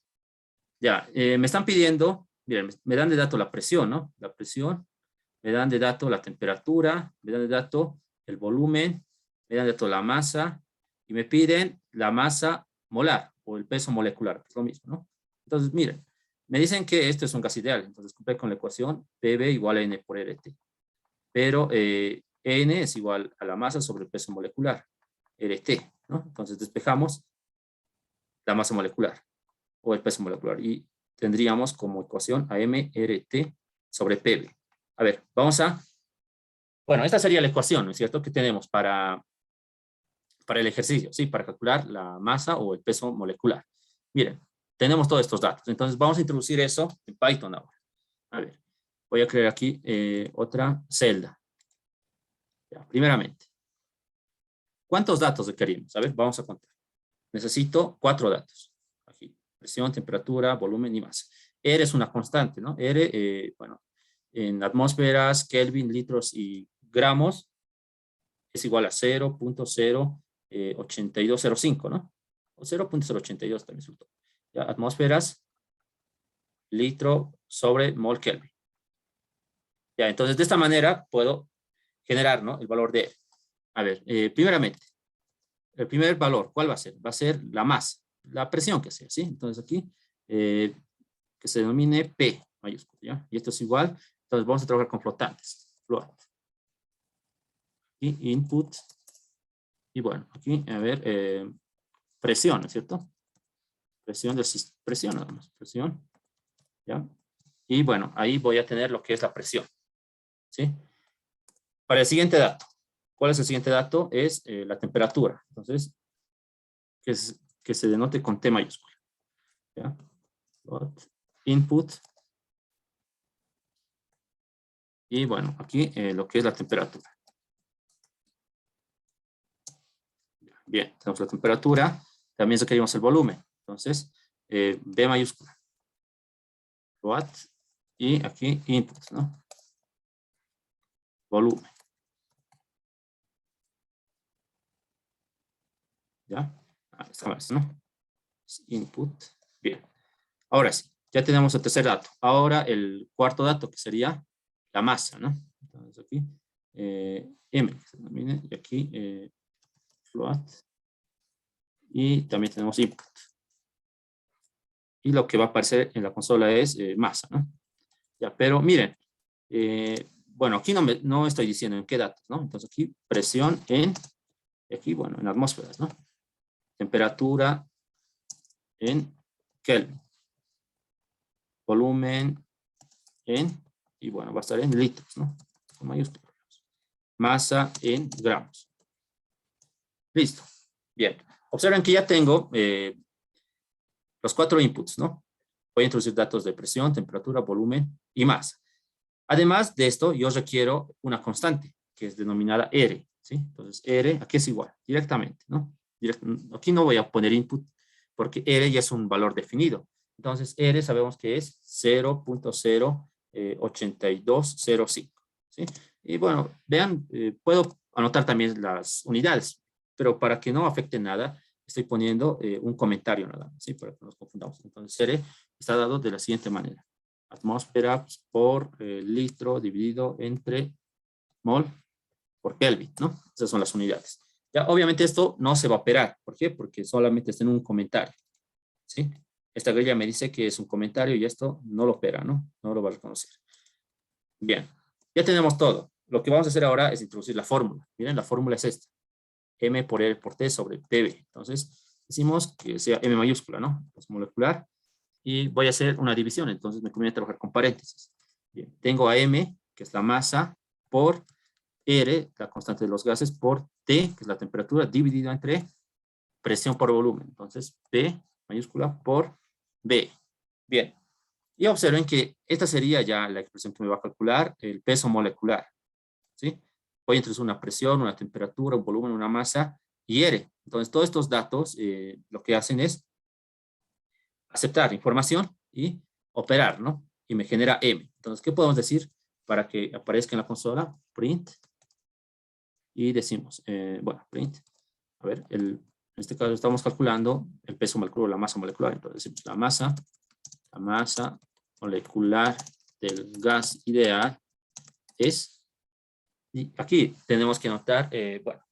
Ya, me están pidiendo, miren, me dan de dato la presión, ¿no? La presión, me dan de dato la temperatura, me dan de dato el volumen, me dan de dato la masa y me piden la masa molar o el peso molecular, es lo mismo, ¿no? Entonces, miren, me dicen que esto es un gas ideal, entonces cumple con la ecuación PV igual a N por RT. Pero N es igual a la masa sobre el peso molecular, RT, ¿no? Entonces despejamos la masa molecular o el peso molecular y tendríamos como ecuación a MRT sobre PV. A ver, bueno, esta sería la ecuación, ¿no es cierto?, que tenemos para el ejercicio, ¿sí? Para calcular la masa o el peso molecular. Miren, tenemos todos estos datos. Entonces vamos a introducir eso en Python ahora. A ver, voy a crear aquí otra celda. Ya, primeramente, ¿cuántos datos requerimos? A ver, vamos a contar. Necesito 4 datos. Aquí, presión, temperatura, volumen y masa. R es una constante, ¿no? R, bueno, en atmósferas, Kelvin, litros y gramos, es igual a 0.08205, ¿no? O 0.082 también resultó. ¿Ya? Atmósferas, litro sobre mol Kelvin. Ya, entonces de esta manera puedo generar, ¿no?, el valor de R. A ver, primeramente, el primer valor, ¿cuál va a ser? Va a ser la masa, la presión que sea, ¿sí? Entonces aquí, que se denomine P mayúscula, ¿ya? Y esto es igual, entonces vamos a trabajar con flotantes. Float. Y input. Y bueno, aquí, a ver, presión, ¿no es cierto? Presión del sistema, presión nada más, presión, ¿ya? Y bueno, ahí voy a tener lo que es la presión, ¿sí? Para el siguiente dato, ¿cuál es el siguiente dato? Es la temperatura, entonces, que se denote con T mayúscula, ¿ya? Input. Y bueno, aquí lo que es la temperatura. Bien, tenemos la temperatura, también requerimos el volumen. Entonces, B mayúscula, float, y aquí input, ¿no? Volumen. ¿Ya? Está más, ¿no? Input. Bien. Ahora sí, ya tenemos el tercer dato. Ahora el cuarto dato, que sería la masa, ¿no? Entonces aquí, M, que se denomina, y aquí, float, y también tenemos input. Y lo que va a aparecer en la consola es masa, ¿no? Ya, pero miren, bueno, aquí no estoy diciendo en qué datos, ¿no? Entonces aquí, presión aquí, bueno, en atmósferas, ¿no? Temperatura en Kelvin. Volumen y bueno, va a estar en litros, ¿no? Con mayúsculas. Masa en gramos. Listo. Bien. Observen que ya tengo los 4 inputs, ¿no? Voy a introducir datos de presión, temperatura, volumen y masa. Además de esto, yo requiero una constante, que es denominada R, ¿sí? Entonces, R, aquí es igual, directamente, ¿no? Aquí no voy a poner input, porque R ya es un valor definido. Entonces, R sabemos que es 0.08205, ¿sí? Y bueno, vean, puedo anotar también las unidades, pero para que no afecte nada, estoy poniendo un comentario nada más, ¿sí? Para que no nos confundamos. Entonces, R está dado de la siguiente manera. Atmósfera por litro dividido entre mol por Kelvin, ¿no? Esas son las unidades. Ya, obviamente esto no se va a operar. ¿Por qué? Porque solamente está en un comentario, ¿sí? Esta grilla me dice que es un comentario y esto no lo opera, ¿no? No lo va a reconocer. Bien, ya tenemos todo. Lo que vamos a hacer ahora es introducir la fórmula. Miren, la fórmula es esta. M por R por T sobre PV. Entonces, decimos que sea M mayúscula, ¿no? Es molecular. Y voy a hacer una división, entonces me conviene trabajar con paréntesis. Bien, tengo a M, que es la masa, por R, la constante de los gases, por T, que es la temperatura, dividido entre presión por volumen. Entonces, P mayúscula por B. Bien, y observen que esta sería ya la expresión que me va a calcular el peso molecular, ¿sí? Voy a introducir una presión, una temperatura, un volumen, una masa y R. Entonces, todos estos datos lo que hacen es aceptar información y operar, ¿no? Y me genera M. Entonces, ¿qué podemos decir para que aparezca en la consola? Print. Y decimos, bueno, print. A ver, en este caso estamos calculando el peso molecular, la masa molecular. Entonces decimos la masa molecular del gas ideal es, y aquí tenemos que anotar, bueno,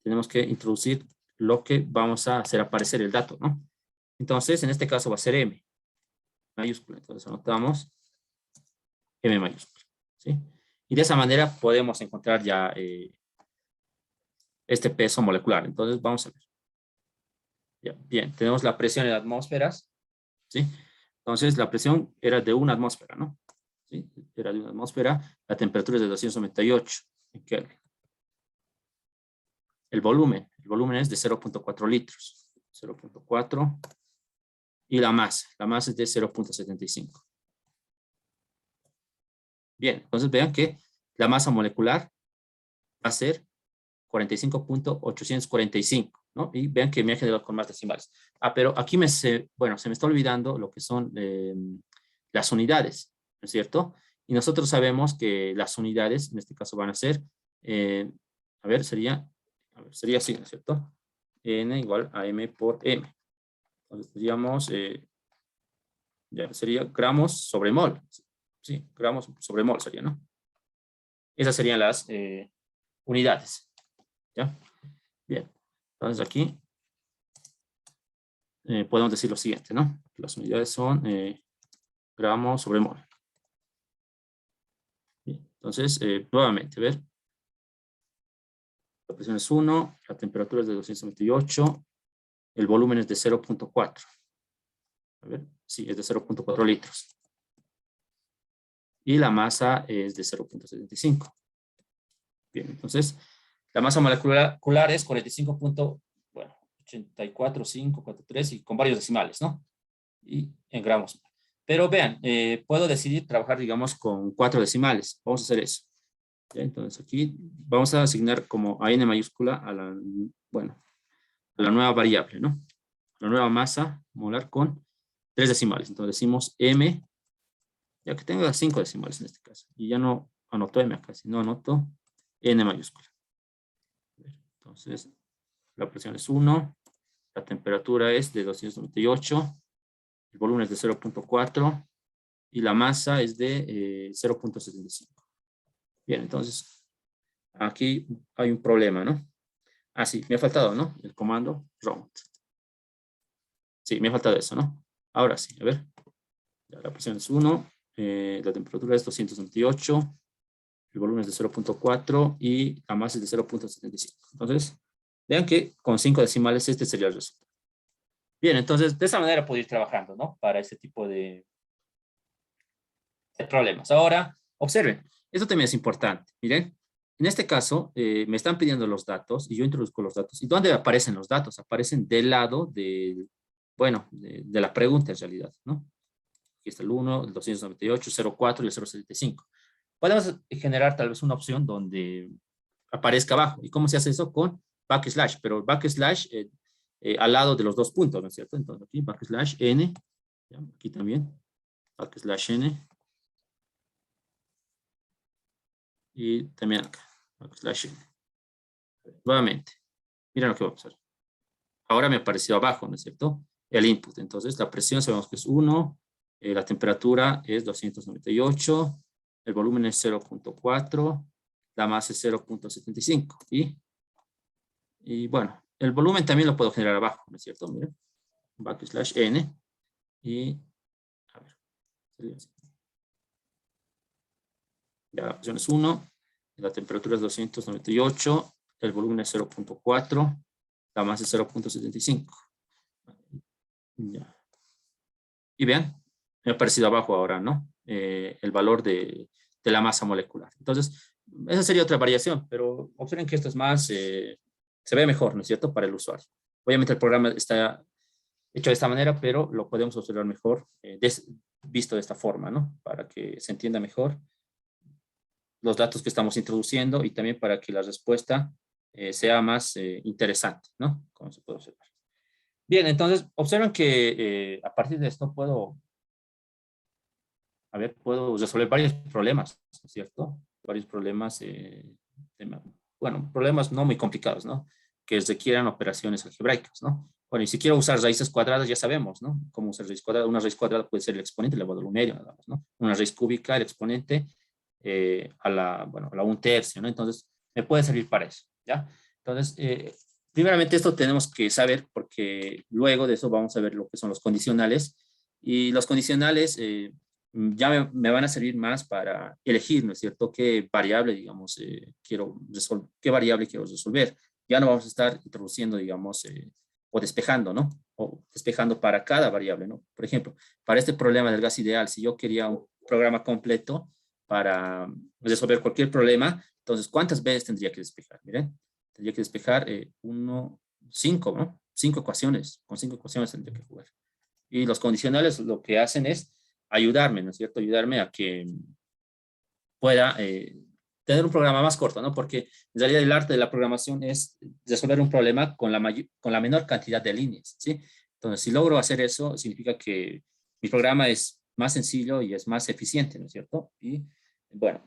tenemos que introducir lo que vamos a hacer aparecer el dato, ¿no? Entonces, en este caso va a ser M mayúscula. Entonces anotamos M mayúscula, ¿sí? Y de esa manera podemos encontrar ya este peso molecular. Entonces vamos a ver. Ya, bien, tenemos la presión en atmósferas, ¿sí? Entonces la presión era de una atmósfera, ¿no? ¿Sí? Era de una atmósfera. La temperatura es de 298 en Kelvin. El volumen es de 0.4 litros. 0.4. Y la masa es de 0.75. Bien, entonces vean que la masa molecular va a ser 45.845, ¿no? Y vean que me ha generado con más decimales. Ah, pero aquí bueno, se me está olvidando lo que son las unidades, ¿no es cierto? Y nosotros sabemos que las unidades, en este caso van a ser, a ver, sería así, ¿no es cierto? N igual a M por M. Entonces diríamos, ya sería gramos sobre mol. Sí, gramos sobre mol sería, ¿no? Esas serían las unidades, ¿ya? Bien, entonces aquí podemos decir lo siguiente, ¿no? Las unidades son gramos sobre mol. Bien, entonces, nuevamente, ver. La presión es 1, la temperatura es de 298, el volumen es de 0.4. A ver, sí, es de 0.4 litros. Y la masa es de 0.75. Bien, entonces, la masa molecular es 45.84,543 y con varios decimales, ¿no? Y en gramos. Pero vean, puedo decidir trabajar, digamos, con 4 decimales. Vamos a hacer eso. ¿Ya? Entonces aquí vamos a asignar como a n mayúscula a la, bueno, a la nueva variable, ¿no? La nueva masa molar con 3 decimales. Entonces decimos m, ya que tenga 5 decimales en este caso. Y ya no anoto m acá, sino anoto n mayúscula. Entonces, la presión es 1, la temperatura es de 298, el volumen es de 0.4 y la masa es de 0.75. Bien, entonces, aquí hay un problema, ¿no? Ah, sí, me ha faltado, ¿no? El comando round. Sí, me ha faltado eso, ¿no? Ahora sí, a ver. Ya, la presión es 1, la temperatura es 298, el volumen es de 0.4 y la masa es de 0.75. Entonces, vean que con 5 decimales este sería el resultado. Bien, entonces de esa manera puedo ir trabajando, ¿no? Para este tipo de problemas. Ahora, observen, esto también es importante. Miren, en este caso me están pidiendo los datos y yo introduzco los datos. ¿Y dónde aparecen los datos? Aparecen del lado de, bueno, de la pregunta en realidad, ¿no? Aquí está el 1, el 298, 04 y el 075. Podemos generar tal vez una opción donde aparezca abajo. ¿Y cómo se hace eso? Con backslash, pero backslash al lado de los dos puntos, ¿no es cierto? Entonces aquí backslash n, ¿ya? Aquí también backslash n y también acá backslash n. Nuevamente, miren lo que va a pasar. Ahora me apareció abajo, ¿no es cierto? El input. Entonces la presión sabemos que es 1, la temperatura es 298, el volumen es 0.4, la masa es 0.75 y bueno, el volumen también lo puedo generar abajo, ¿no es cierto? Miren, backslash n y a ver, sería así. Ya la presión es 1, la temperatura es 298, el volumen es 0.4, la masa es 0.75. Ya. Y vean, me ha aparecido abajo ahora, ¿no? El valor de la masa molecular. Entonces, esa sería otra variación, pero observen que esto es más, se ve mejor, ¿no es cierto?, para el usuario. Obviamente el programa está hecho de esta manera, pero lo podemos observar mejor visto de esta forma, ¿no? Para que se entienda mejor los datos que estamos introduciendo y también para que la respuesta sea más interesante, ¿no? Como se puede observar. Bien, entonces observen que a partir de esto puedo resolver varios problemas, ¿no es cierto? Varios problemas, bueno, problemas no muy complicados, ¿no? Que requieran operaciones algebraicas, ¿no? Bueno, y si quiero usar raíces cuadradas, ya sabemos, ¿no? Cómo usar raíz cuadrada. Una raíz cuadrada puede ser el exponente elevado al medio, nada más, ¿no? Una raíz cúbica, el exponente a la, bueno, a la 1/3, ¿no? Entonces, me puede servir para eso, ¿ya? Entonces, primeramente esto tenemos que saber porque luego de eso vamos a ver lo que son los condicionales y los condicionales ya me van a servir más para elegir, ¿no es cierto?, qué variable, digamos, qué variable quiero resolver. Ya no vamos a estar introduciendo, digamos, o despejando, ¿no? O despejando para cada variable, ¿no? Por ejemplo, para este problema del gas ideal, si yo quería un programa completo para resolver cualquier problema, entonces, ¿cuántas veces tendría que despejar? Miren, tendría que despejar 5, ¿no? 5 ecuaciones, con 5 ecuaciones tendría que jugar. Y los condicionales lo que hacen es ayudarme, ¿no es cierto? Ayudarme a que pueda tener un programa más corto, ¿no? Porque en realidad el arte de la programación es resolver un problema con la menor cantidad de líneas, ¿sí? Entonces, si logro hacer eso, significa que mi programa es más sencillo y es más eficiente, ¿no es cierto? Y, bueno,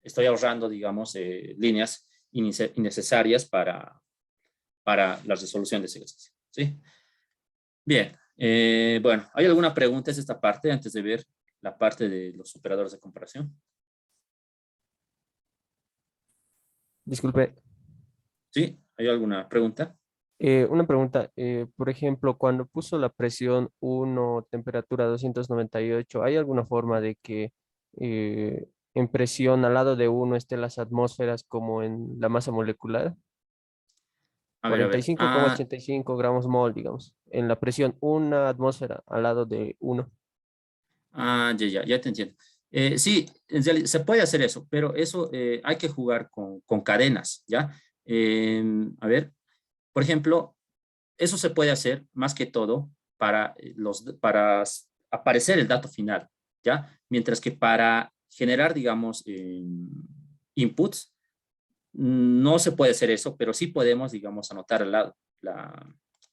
estoy ahorrando, digamos, líneas innecesarias para la resolución de ese ejercicio, ¿sí? Bien, bueno, ¿hay alguna pregunta en esta parte antes de ver la parte de los operadores de comparación? Disculpe, ¿Sí? ¿Hay alguna pregunta? una pregunta. Por ejemplo, cuando puso la presión 1, temperatura 298, ¿hay alguna forma de que en presión al lado de 1 estén las atmósferas como en la masa molecular? A ver, a Cuarenta y ver. cinco coma ochenta y cinco gramos mol, digamos. En la presión, una atmósfera al lado de 1. Ya te entiendo. Sí, en realidad se puede hacer eso, pero eso hay que jugar con cadenas, ¿ya? A ver, por ejemplo, eso se puede hacer más que todo para aparecer el dato final, ¿ya? Mientras que para generar, digamos, inputs, no se puede hacer eso, pero sí podemos, digamos, anotar al lado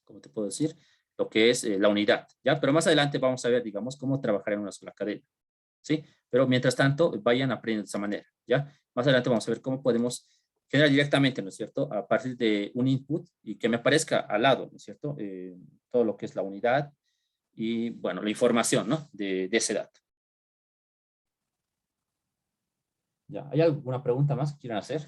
¿cómo te puedo decir? Lo que es la unidad, ¿ya? Pero más adelante vamos a ver, digamos, cómo trabajar en una sola cadena, ¿sí? Pero mientras tanto, vayan aprendiendo de esa manera, ¿ya? Más adelante vamos a ver cómo podemos generar directamente, ¿no es cierto? A partir de un input y que me aparezca al lado, ¿no es cierto? Todo lo que es la unidad y, bueno, la información, ¿no? De ese dato. ¿Ya? ¿Hay alguna pregunta más que quieran hacer?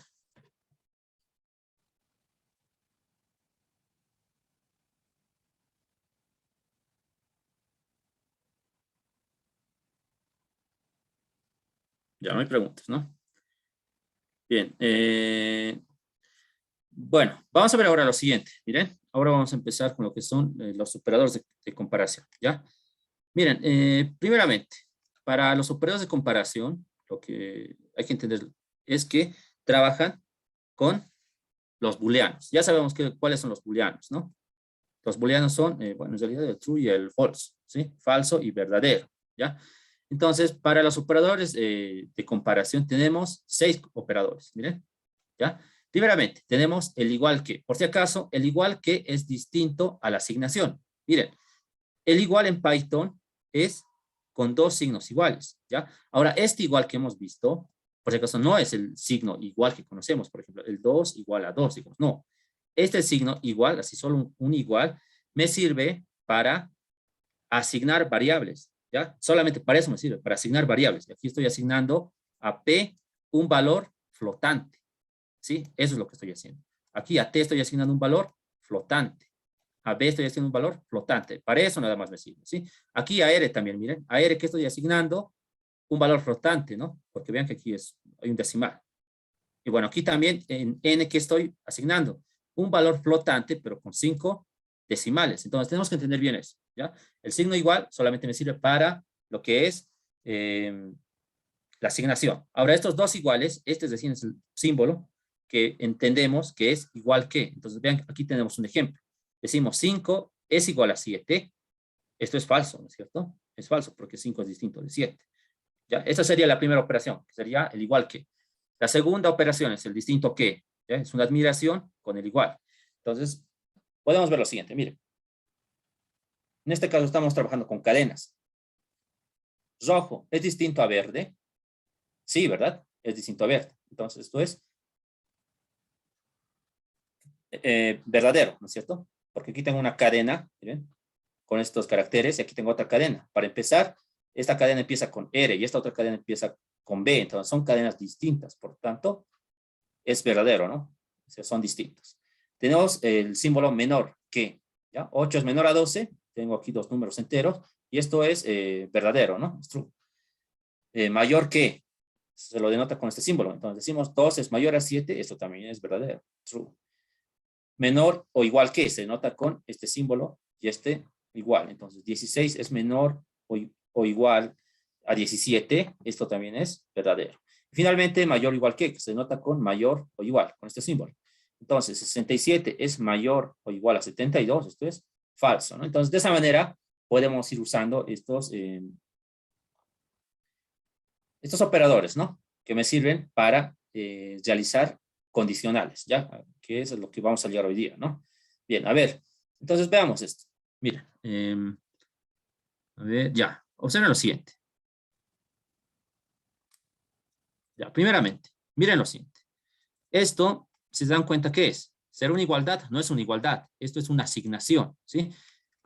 Ya no hay preguntas, ¿no? Bien. Bueno, vamos a ver ahora lo siguiente. Miren, ahora vamos a empezar con lo que son los operadores de comparación, ¿ya? Miren, primeramente, para los operadores de comparación, lo que hay que entender es que trabajan con los booleanos. Ya sabemos cuáles son los booleanos, ¿no? Los booleanos son, bueno, en realidad el true y el false, ¿sí? Falso y verdadero, ¿ya? Entonces, para los operadores de comparación tenemos 6 operadores, miren, ¿ya? Primeramente, tenemos el igual que. Por si acaso, el igual que es distinto a la asignación. Miren, el igual en Python es con 2 signos iguales, ¿ya? Ahora, este igual que hemos visto, por si acaso, no es el signo igual que conocemos, por ejemplo, el 2 igual a 2, digamos, no. Este signo igual, así solo un igual, me sirve para asignar variables, ¿ya? Solamente para eso me sirve, para asignar variables. Aquí estoy asignando a P un valor flotante, ¿sí? Eso es lo que estoy haciendo. Aquí a T estoy asignando un valor flotante. A B estoy haciendo un valor flotante. Para eso nada más me sirve, ¿sí? Aquí a R también, miren. A R que estoy asignando un valor flotante, ¿no? Porque vean que aquí hay un decimal. Y bueno, aquí también en N que estoy asignando un valor flotante, pero con 5 decimales. Entonces tenemos que entender bien eso, ¿ya? El signo igual solamente me sirve para lo que es la asignación. Ahora, estos dos iguales, este es decir, es el símbolo que entendemos que es igual que. Entonces, vean, aquí tenemos un ejemplo. Decimos 5 es igual a 7. Esto es falso, ¿no es cierto? Es falso porque 5 es distinto de 7. ¿Ya? Esa sería la primera operación, que sería el igual que. La segunda operación es el distinto que. ¿Ya? Es una admiración con el igual. Entonces, podemos ver lo siguiente. Miren. En este caso estamos trabajando con cadenas. Rojo es distinto a verde. Sí, ¿verdad? Es distinto a verde. Entonces, esto es verdadero, ¿no es cierto? Porque aquí tengo una cadena, miren, con estos caracteres, y aquí tengo otra cadena. Para empezar, esta cadena empieza con R y esta otra cadena empieza con B, entonces son cadenas distintas, por tanto, es verdadero, ¿no? O sea, son distintos. Tenemos el símbolo menor que, ¿ya? 8 es menor a 12, tengo aquí dos números enteros, y esto es verdadero, ¿no? Es true. Mayor que, se lo denota con este símbolo, entonces decimos 2 es mayor a 7, esto también es verdadero, true. Menor o igual que, se nota con este símbolo y este igual. Entonces, 16 es menor o igual a 17. Esto también es verdadero. Finalmente, mayor o igual que se nota con mayor o igual, con este símbolo. Entonces, 67 es mayor o igual a 72. Esto es falso, ¿no? Entonces, de esa manera, podemos ir usando estos operadores, ¿no? Que me sirven para realizar condicionales, ¿ya? Que eso es lo que vamos a llegar hoy día, ¿no? Bien, a ver, entonces veamos esto. Mira, a ver, ya, observen lo siguiente. Ya, primeramente, miren lo siguiente. Esto, si se dan cuenta, ¿qué es? ¿Ser una igualdad? No es una igualdad, esto es una asignación, ¿sí?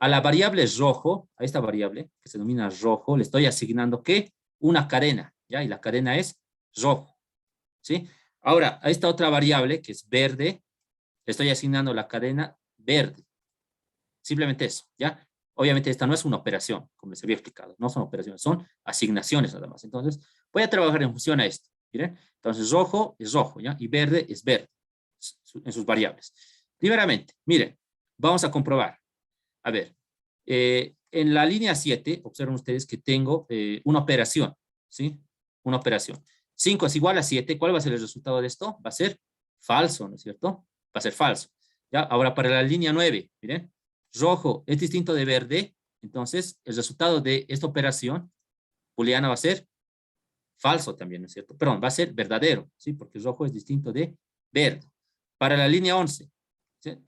A la variable rojo, a esta variable que se denomina rojo, le estoy asignando, ¿qué? Una cadena, ¿ya? Y la cadena es rojo, ¿sí? Ahora, a esta otra variable, que es verde, le estoy asignando la cadena verde. Simplemente eso, ¿ya? Obviamente esta no es una operación, como les había explicado. No son operaciones, son asignaciones nada más. Entonces, voy a trabajar en función a esto, ¿miren? Entonces, rojo es rojo, ¿ya? Y verde es verde, en sus variables. Primeramente, miren, vamos a comprobar. A ver, en la línea 7, observen ustedes que tengo una operación, ¿sí? Una operación. 5 es igual a 7, ¿cuál va a ser el resultado de esto? Va a ser falso, ¿no es cierto? Va a ser falso. ¿Ya? Ahora, para la línea 9, miren, rojo es distinto de verde, entonces el resultado de esta operación booleana va a ser falso también, ¿no es cierto? Perdón, va a ser verdadero, ¿sí? Porque rojo es distinto de verde. Para la línea 11, ¿sí?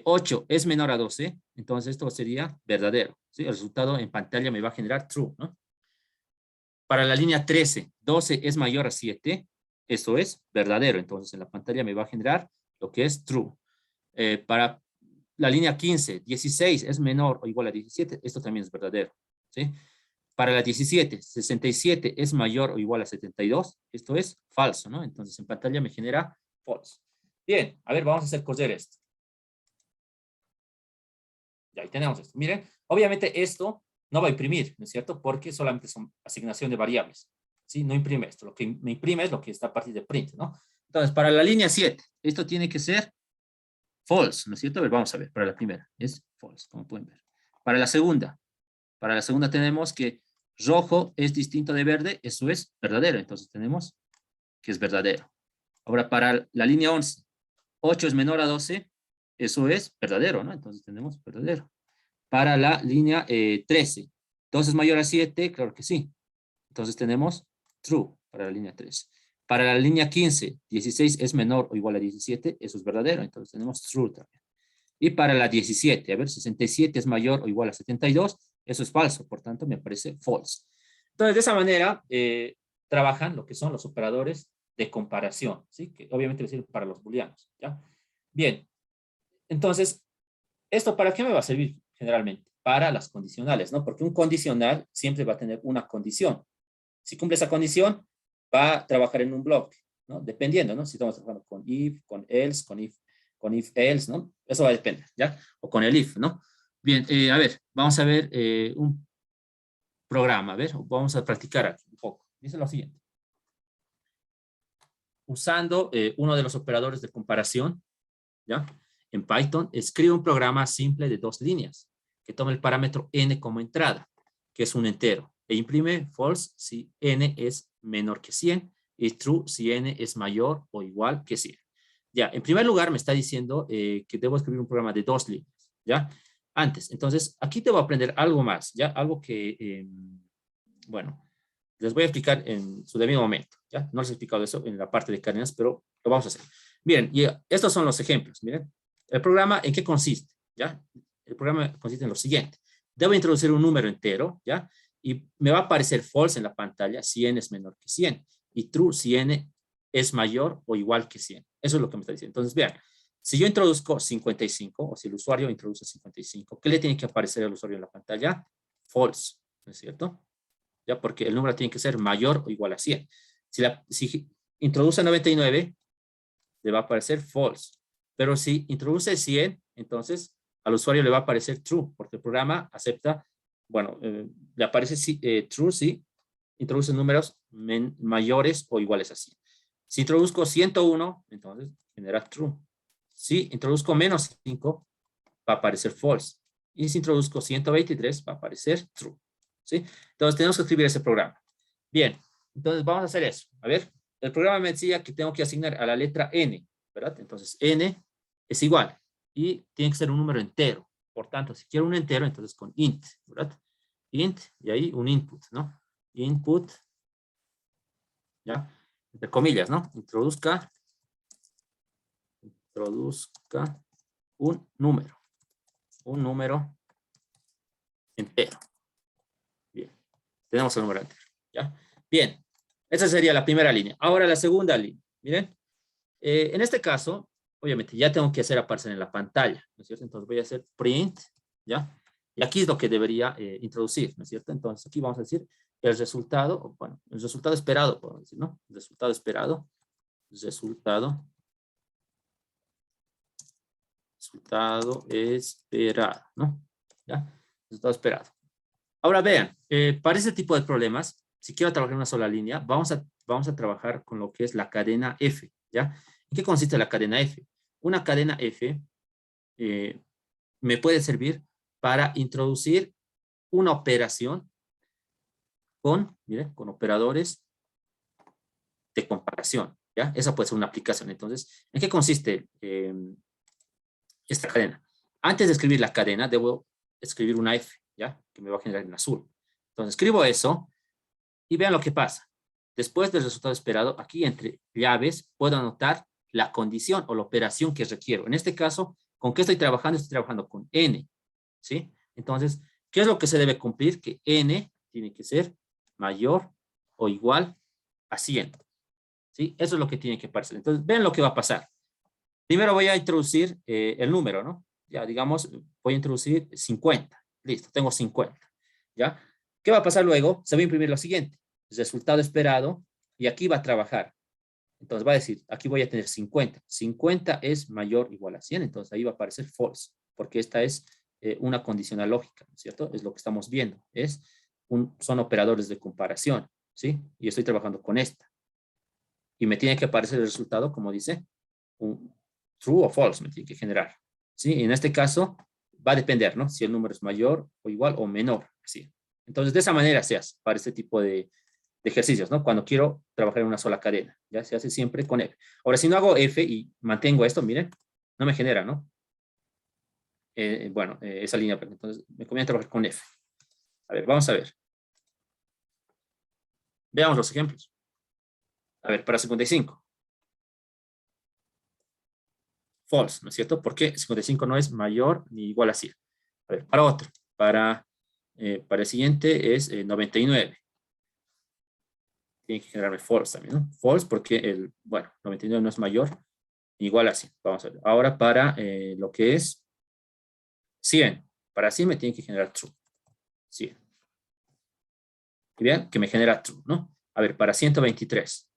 8 es menor a 12, entonces esto sería verdadero, ¿sí? El resultado en pantalla me va a generar true, ¿no? Para la línea 13, 12 es mayor a 7, eso es verdadero, entonces en la pantalla me va a generar lo que es true. Para la línea 15, 16 es menor o igual a 17, esto también es verdadero, ¿sí? Para la 17, 67 es mayor o igual a 72, esto es falso, ¿no? Entonces en pantalla me genera false. Bien, a ver, vamos a hacer correr esto. Ya, ahí tenemos esto. Miren, obviamente esto no va a imprimir, ¿no es cierto? Porque solamente son asignación de variables, ¿sí? No imprime esto. Lo que me imprime es lo que está a partir de print, ¿no? Entonces, para la línea 7, esto tiene que ser false, ¿no es cierto? A ver, vamos a ver, para la primera es false, como pueden ver. Para la segunda tenemos que rojo es distinto de verde, eso es verdadero, entonces tenemos que es verdadero. Ahora, para la línea 11, 8 es menor a 12, eso es verdadero, ¿no? Entonces tenemos verdadero. Para la línea 13, 2 es mayor a 7, claro que sí. Entonces tenemos true para la línea 13. Para la línea 15, 16 es menor o igual a 17, eso es verdadero, entonces tenemos true también. Y para la 17, a ver, 67 es mayor o igual a 72, eso es falso, por tanto me aparece false. Entonces, de esa manera, trabajan lo que son los operadores de comparación, ¿sí? Que obviamente sirven para los booleanos, ¿ya? Bien, entonces, ¿esto para qué me va a servir generalmente? Para las condicionales, ¿no? Porque un condicional siempre va a tener una condición. Si cumple esa condición, va a trabajar en un bloque, ¿no? Dependiendo, ¿no? Si estamos trabajando con if, con else, con if else, ¿no? Eso va a depender, ¿ya? O con el if, ¿no? Bien, a ver, vamos a ver un programa, a ver, vamos a practicar aquí un poco. Dice lo siguiente. Usando uno de los operadores de comparación, ¿ya? En Python, escribe un programa simple de 2 líneas que toma el parámetro n como entrada, que es un entero, e imprime false si n es menor que 100 y true si n es mayor o igual que 100. Ya, en primer lugar me está diciendo que debo escribir un programa de 2 líneas, ¿ya? Antes, entonces, aquí debo aprender algo más, ¿ya? Algo que, bueno, les voy a explicar en su debido momento, ¿ya? No les he explicado eso en la parte de cadenas, pero lo vamos a hacer. Miren, y estos son los ejemplos, miren. El programa, ¿en qué consiste? ¿Ya? El programa consiste en lo siguiente. Debo introducir un número entero, ¿ya? Y me va a aparecer false en la pantalla si n es menor que 100 y true si n es mayor o igual que 100. Eso es lo que me está diciendo. Entonces, vean, si yo introduzco 55 o si el usuario introduce 55, ¿qué le tiene que aparecer al usuario en la pantalla? False, ¿no es cierto? ¿Ya? Porque el número tiene que ser mayor o igual a 100. Si introduce 99, le va a aparecer false. Pero si introduce 100, entonces al usuario le va a aparecer true, porque el programa acepta, bueno, le aparece true si introduce números mayores o iguales a 100. Si introduzco 101, entonces genera true. Si introduzco menos 5, va a aparecer false. Y si introduzco 123, va a aparecer true. ¿Sí? Entonces tenemos que escribir ese programa. Bien, entonces vamos a hacer eso. A ver, el programa me decía que tengo que asignar a la letra n, ¿verdad? Entonces n es igual y tiene que ser un número entero. Por tanto, si quiero un entero, entonces con int, ¿verdad? Int y ahí un input, ¿no? Input, ¿ya? Entre comillas, ¿no? Introduzca un número entero. Bien, tenemos el número entero, ¿ya? Bien, esa sería la primera línea. Ahora la segunda línea, miren. En este caso, obviamente, ya tengo que hacer aparecer en la pantalla, ¿no es cierto? Entonces voy a hacer print, ¿ya? Y aquí es lo que debería introducir, ¿no es cierto? Entonces aquí vamos a decir el resultado, bueno, el resultado esperado, podemos decir, ¿no? El resultado esperado, resultado esperado, ¿no? ¿Ya? Resultado esperado. Ahora vean, para este tipo de problemas, si quiero trabajar en una sola línea, vamos a trabajar con lo que es la cadena F, ¿ya? ¿En qué consiste la cadena F? Una cadena F me puede servir para introducir una operación con operadores de comparación, ¿ya? Esa puede ser una aplicación. Entonces, ¿en qué consiste esta cadena? Antes de escribir la cadena, debo escribir una F, ¿ya? Que me va a generar en azul. Entonces, escribo eso y vean lo que pasa. después del resultado esperado, aquí entre llaves, puedo anotar la condición o la operación que requiero. En este caso, ¿con qué estoy trabajando? Estoy trabajando con n, ¿sí? Entonces, ¿qué es lo que se debe cumplir? Que n tiene que ser mayor o igual a 100, ¿sí? Eso es lo que tiene que pasar. Entonces, vean lo que va a pasar. Primero voy a introducir el número, ¿no? Ya, digamos, voy a introducir 50. Listo, tengo 50, ¿ya? ¿Qué va a pasar luego? Se va a imprimir lo siguiente. El resultado esperado, y aquí va a trabajar. Entonces va a decir, aquí voy a tener 50. 50 es mayor o igual a 100, entonces ahí va a aparecer false, porque esta es una condicional lógica, ¿no es cierto? Es lo que estamos viendo. Son operadores de comparación, ¿sí? Y estoy trabajando con esta. Y me tiene que aparecer el resultado, como dice, un true o false me tiene que generar, ¿sí? Y en este caso va a depender, ¿no? Si el número es mayor o igual o menor, ¿sí? Entonces, de esa manera se hace para este tipo de ejercicios, ¿no? Cuando quiero trabajar en una sola cadena, ya se hace siempre con F. Ahora, si no hago F y mantengo esto, miren, no me genera, ¿no? Bueno, esa línea, entonces me conviene trabajar con F. A ver, vamos a ver. Veamos los ejemplos. A ver, para 55. False, ¿no es cierto? Porque 55 no es mayor ni igual a 100. A ver, para otro. Para el siguiente es 99. Tiene que generarme false también, ¿no? False porque bueno, 99 no es mayor ni igual a 100. Vamos a ver. Ahora para lo que es 100. Para 100 me tiene que generar true. 100. Y vean que me genera true, ¿no? A ver, para 123.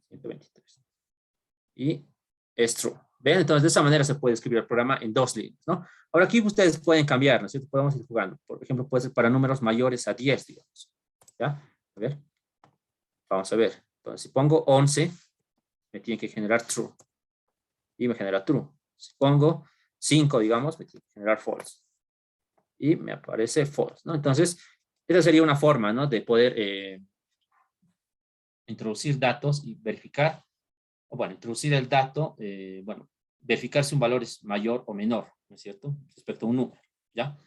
123. Y es true. ¿Ven? Entonces, de esa manera se puede escribir el programa en dos líneas, ¿no? Ahora aquí ustedes pueden cambiar, ¿no es cierto? Podemos ir jugando. Por ejemplo, puede ser para números mayores a 10, digamos. ¿Ya? A ver. Vamos a ver. Entonces, si pongo 11, me tiene que generar true. Y me genera true. Si pongo 5, digamos, me tiene que generar false. Y me aparece false, ¿no? Entonces, esa sería una forma, ¿no? De poder introducir datos y verificar, o bueno, introducir el dato, bueno, verificar si un valor es mayor o menor, ¿no es cierto? Respecto a un número, ¿ya?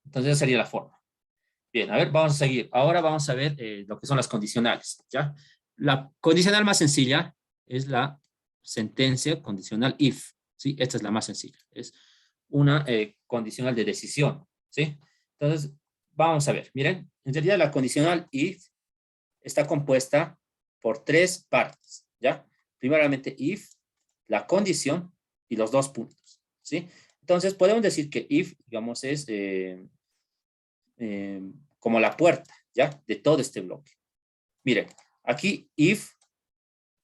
Entonces, esa sería la forma. Bien, a ver, vamos a seguir. Ahora vamos a ver lo que son las condicionales, ¿ya? La condicional más sencilla es la sentencia condicional if, ¿sí? Esta es la más sencilla. Es una condicional de decisión, ¿sí? Entonces, vamos a ver. Miren, en realidad la condicional if está compuesta por tres partes, ¿ya? Primeramente if, la condición y los dos puntos, ¿sí? Entonces, podemos decir que if, digamos, es como la puerta, ¿ya? De todo este bloque. Miren, aquí if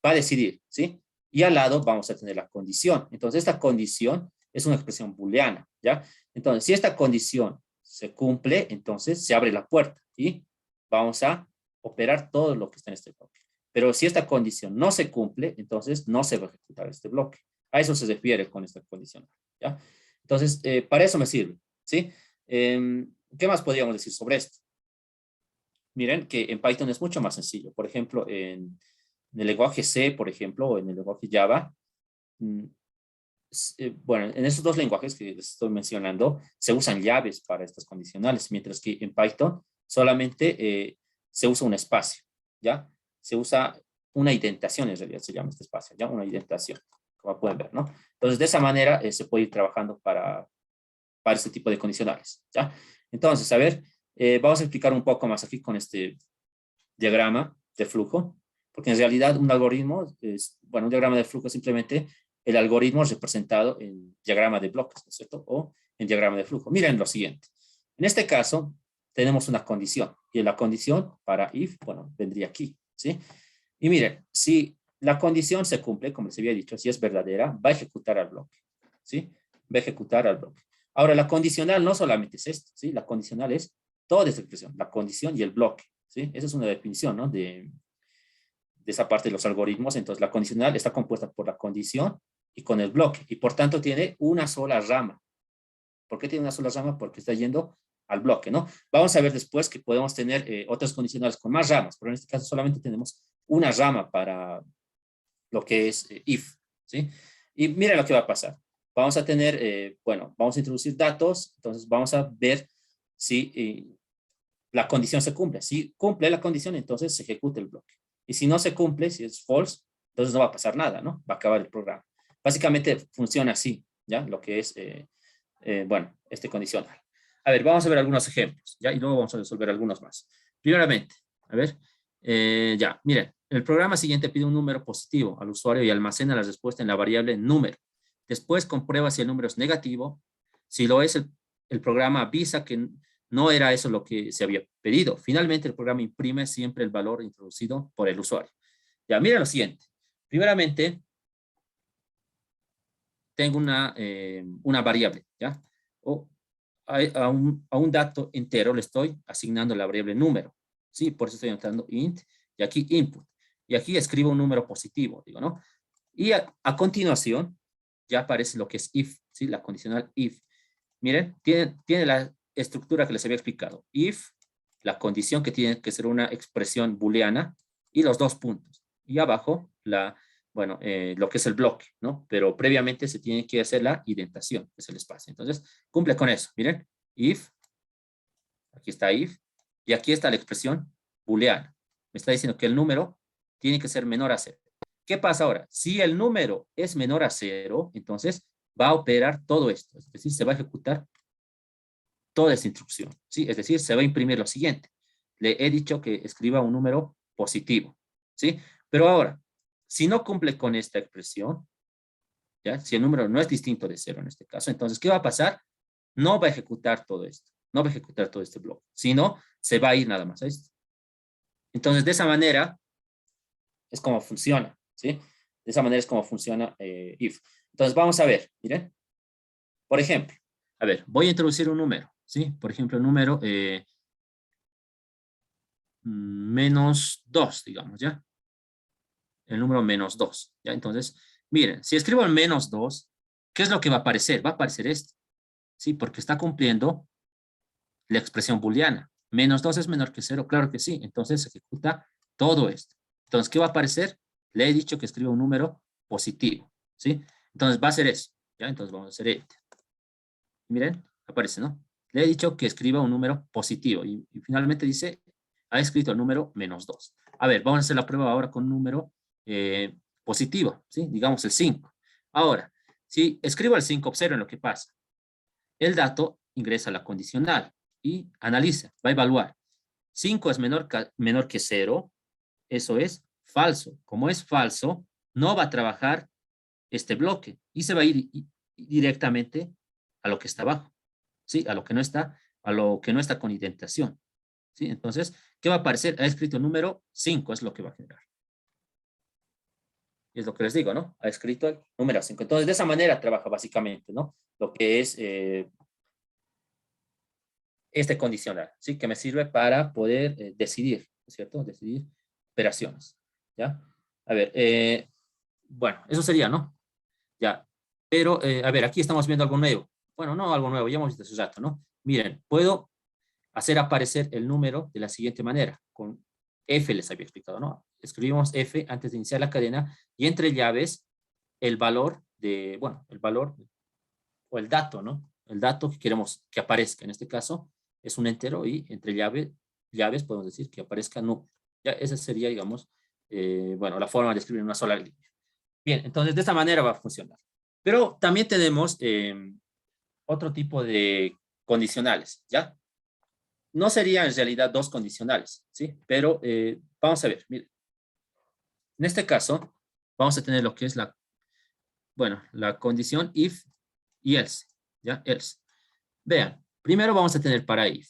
va a decidir, ¿sí? Y al lado vamos a tener la condición. Entonces, esta condición es una expresión booleana, ¿ya? Entonces, si esta condición se cumple, entonces se abre la puerta y vamos a operar todo lo que está en este bloque. Pero si esta condición no se cumple, entonces no se va a ejecutar este bloque. A eso se refiere con esta condición, ¿ya? Entonces, para eso me sirve, ¿sí? ¿Qué más podríamos decir sobre esto? Miren que en Python es mucho más sencillo. Por ejemplo, en el lenguaje C, por ejemplo, o en el lenguaje Java, bueno, en esos dos lenguajes que les estoy mencionando, se usan llaves para estas condicionales, mientras que en Python solamente se usa un espacio, ¿ya? Se usa una indentación, en realidad se llama este espacio, ¿ya? Una indentación, como pueden ver, ¿no? Entonces, de esa manera se puede ir trabajando para este tipo de condicionales, ¿ya? Entonces, a ver, vamos a explicar un poco más aquí con este diagrama de flujo, porque en realidad un algoritmo es, bueno, un diagrama de flujo es simplemente el algoritmo representado en diagrama de bloques, ¿no es cierto? O en diagrama de flujo. Miren lo siguiente. En este caso, tenemos una condición, y la condición para if, bueno, vendría aquí, ¿sí? Y miren, si la condición se cumple, como les había dicho, si es verdadera, va a ejecutar al bloque, ¿sí? Va a ejecutar al bloque. Ahora, la condicional no solamente es esto, ¿sí? La condicional es toda esta expresión, la condición y el bloque, ¿sí? Esa es una definición, ¿no? De esa parte de los algoritmos. Entonces, la condicional está compuesta por la condición y con el bloque, y por tanto tiene una sola rama. ¿Por qué tiene una sola rama? Porque está yendo al bloque, ¿no? Vamos a ver después que podemos tener otras condicionales con más ramas, pero en este caso solamente tenemos una rama para lo que es if, ¿sí? Y mira lo que va a pasar. Vamos a tener, bueno, vamos a introducir datos, entonces vamos a ver si la condición se cumple. Si cumple la condición, entonces se ejecuta el bloque. Y si no se cumple, si es false, entonces no va a pasar nada, ¿no? Va a acabar el programa. Básicamente funciona así, ¿ya? Lo que es, bueno, este condicional. A ver, vamos a ver algunos ejemplos, ¿ya? Y luego vamos a resolver algunos más. Primeramente, a ver, ya, miren, el programa siguiente pide un número positivo al usuario y almacena la respuesta en la variable número. Después comprueba si el número es negativo. Si lo es, el programa avisa que no era eso lo que se había pedido. Finalmente, el programa imprime siempre el valor introducido por el usuario. Ya, miren lo siguiente. Primeramente, tengo una variable, ¿ya? O a un dato entero le estoy asignando la variable número, ¿sí? Por eso estoy entrando int y aquí input. Y aquí escribo un número positivo, digo, ¿no? Y a continuación ya aparece lo que es if, ¿sí? La condicional if. Miren, tiene la estructura que les había explicado. If, la condición que tiene que ser una expresión booleana y los dos puntos. Y abajo, bueno, lo que es el bloque, ¿no? Pero previamente se tiene que hacer la indentación, que es el espacio. Entonces, cumple con eso. Miren, if, aquí está if, y aquí está la expresión booleana. Me está diciendo que el número tiene que ser menor a 0. ¿Qué pasa ahora? Si el número es menor a 0, entonces va a operar todo esto. Es decir, se va a ejecutar toda esta instrucción, ¿sí? Es decir, se va a imprimir lo siguiente. Le he dicho que escriba un número positivo, ¿sí? Pero ahora, si no cumple con esta expresión, ¿ya? Si el número no es distinto de 0 en este caso, entonces, ¿qué va a pasar? No va a ejecutar todo esto, no va a ejecutar todo este bloque, sino se va a ir nada más a esto. Entonces, de esa manera es como funciona, ¿sí? De esa manera es como funciona if. Entonces, vamos a ver, miren. Por ejemplo, a ver, voy a introducir un número, ¿sí? Por ejemplo, el número -2, digamos, ¿ya? El número -2, ¿ya? Entonces, miren, si escribo el -2, ¿qué es lo que va a aparecer? Va a aparecer esto, ¿sí? Porque está cumpliendo la expresión booleana. -2 es menor que 0, claro que sí. Entonces, se ejecuta todo esto. Entonces, ¿qué va a aparecer? Le he dicho que escriba un número positivo, ¿sí? Entonces, va a ser eso, ¿ya? Entonces, vamos a hacer enter. Miren, aparece, ¿no? Le he dicho que escriba un número positivo y finalmente dice, ha escrito el número -2. A ver, vamos a hacer la prueba ahora con un número positivo, ¿sí? Digamos el 5. Ahora, si escribo el 5, observen lo que pasa. El dato ingresa a la condicional y analiza, va a evaluar. 5 es menor que 0, eso es falso. Como es falso, no va a trabajar este bloque y se va a ir directamente a lo que está abajo, ¿sí? A lo que no está con indentación, ¿sí? Entonces, ¿qué va a aparecer? Ha escrito el número 5, es lo que va a generar. Y es lo que les digo, ¿no? Ha escrito el número 5. Entonces, de esa manera trabaja básicamente, ¿no? Lo que es este condicional, ¿sí? Que me sirve para poder decidir, ¿cierto? Decidir operaciones, ¿ya? A ver, bueno, eso sería, ¿no? Ya, pero, a ver, aquí estamos viendo algo nuevo. Bueno, no algo nuevo, ya hemos visto hace rato, ¿no? Miren, puedo hacer aparecer el número de la siguiente manera. Con F les había explicado, ¿no? Escribimos F antes de iniciar la cadena y entre llaves el valor de, bueno, el valor o el dato, ¿no? El dato que queremos que aparezca. En este caso es un entero y entre llaves podemos decir que aparezca número. Ya, esa sería, digamos, bueno, la forma de escribir en una sola línea. Bien, entonces de esta manera va a funcionar. Pero también tenemos otro tipo de condicionales, ¿ya? No serían en realidad dos condicionales, ¿sí? Pero vamos a ver, mire. En este caso, vamos a tener lo que es bueno, la condición if y else, ¿ya? Else. Vean, primero vamos a tener para if,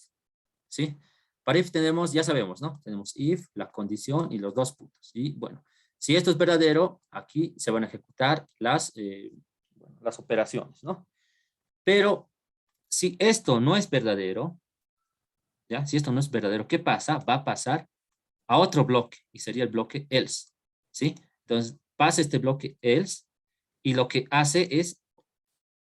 ¿sí? Para if tenemos, ya sabemos, ¿no? Tenemos if, la condición y los dos puntos. Y bueno, si esto es verdadero, aquí se van a ejecutar las operaciones, ¿no? Pero si esto no es verdadero, ¿ya? Si esto no es verdadero, ¿qué pasa? Va a pasar a otro bloque y sería el bloque else, ¿sí? Entonces pasa este bloque else y lo que hace es